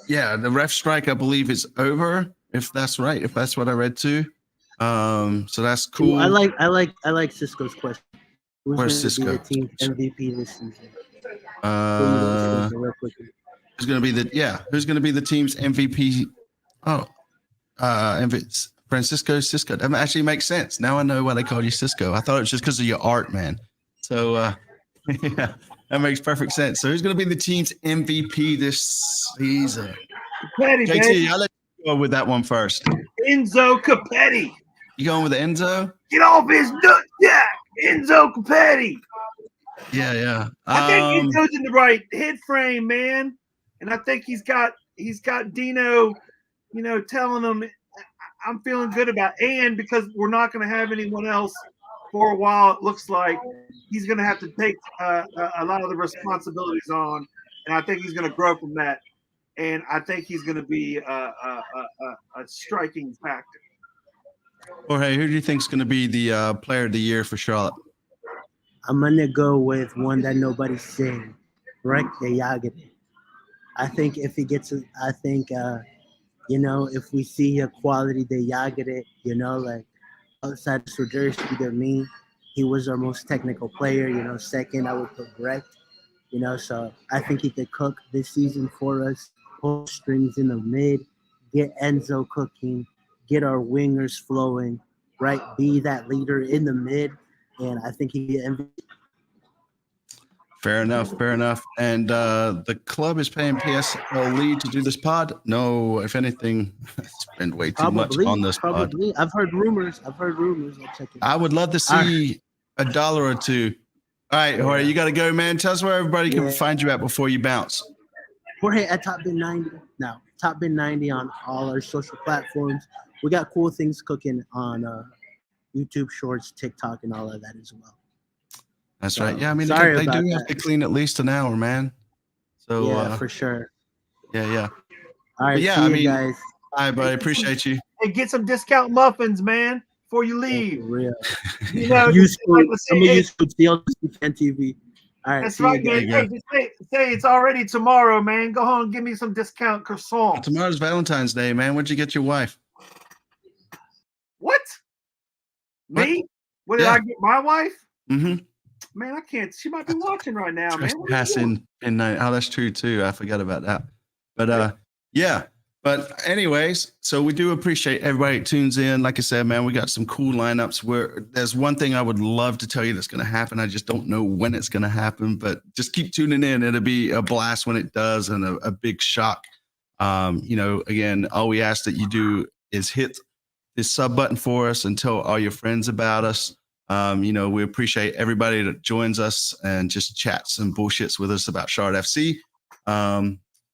yeah, the ref strike I believe is over, if that's right, if that's what I read too. So that's cool. I like Cisco's question. Where's Cisco? The team MVP this season. Who's going to be the team's MVP? Francisco Cisco. That actually makes sense. Now I know why they call you Cisco. I thought it was just because of your art, man. So yeah, that makes perfect sense. So who's going to be the team's MVP this season? JT, I'll let you go with that one first. Enzo Capetti. You going with the Enzo? Get off his nut jack, Enzo Capetti. Yeah. I think Enzo's in the right head frame, man. And I think he's got Dino, telling him I'm feeling good about it. And because we're not going to have anyone else for a while, it looks like he's going to have to take a lot of the responsibilities on. And I think he's going to grow from that. And I think he's going to be a striking factor. Jorge, who do you think is going to be the player of the year for Charlotte? I'm going to go with one that nobody's saying, Rek Deyagade. I think if he gets it, if we see a quality Deyagade, like outside of Swiderski to me, he was our most technical player. Second, I would put Brecht, so I think he could cook this season for us. Pull strings in the mid, get Enzo cooking, get our wingers flowing, right? Be that leader in the mid. and I think he get MVP. Fair enough. Fair enough. And the club is paying PSL Lead to do this pod. No, if anything, spend way too much on this pod. Probably. I've heard rumors. I'll check it. I would love to see $1 or $2. All right, Jorge, you got to go, man. Tell us where everybody can find you at before you bounce. Jorge at Topbin90. Now, Topbin90 on all our social platforms. We got cool things cooking on YouTube Shorts, TikTok, and all of that as well. That's right. Yeah, I mean, sorry they about do that. have to clean at least an hour, man. So yeah, for sure. Yeah. All right, yeah, see you guys. All right, buddy. Appreciate you. Hey, get some discount muffins, man, before you leave. For real. You know, use like, code, let's I'm say, gonna hey, use code CLTFC TV. All right, that's see right, you guys. man. Hey, just say it's already tomorrow, man. Go home and give me some discount croissants. Tomorrow's Valentine's Day, man. What'd you get your wife? What? Me? What did I get my wife? Mm-hmm. Man, I can't. She might be watching right now, man. Passing midnight. Oh, that's true too. I forgot about that. But yeah. But anyways, so we do appreciate everybody that tunes in. Like I said, man, we got some cool lineups. Where there's one thing I would love to tell you that's going to happen. I just don't know when it's going to happen. But just keep tuning in. It'll be a blast when it does, and a big shock. Again, all we ask that you do is hit this sub button for us and tell all your friends about us. We appreciate everybody that joins us and just chats and bullshits with us about Charlotte FC.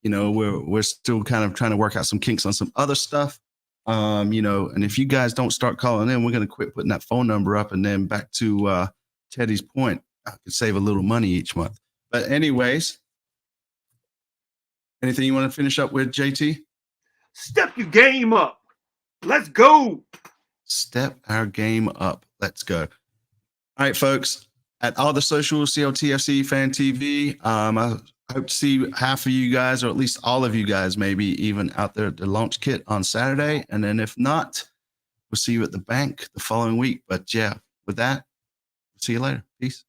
We're still kind of trying to work out some kinks on some other stuff. And if you guys don't start calling in, we're going to quit putting that phone number up. And then back to Teddy's point, I could save a little money each month. But anyways, anything you want to finish up with, JT? Step your game up. Let's go. Step our game up. Let's go. All right, folks, at all the socials, CLTFC Fan TV. I hope to see half of you guys, or at least all of you guys, maybe even out there at the launch kit on Saturday. And then if not, we'll see you at the bank the following week. But yeah, with that, see you later. Peace.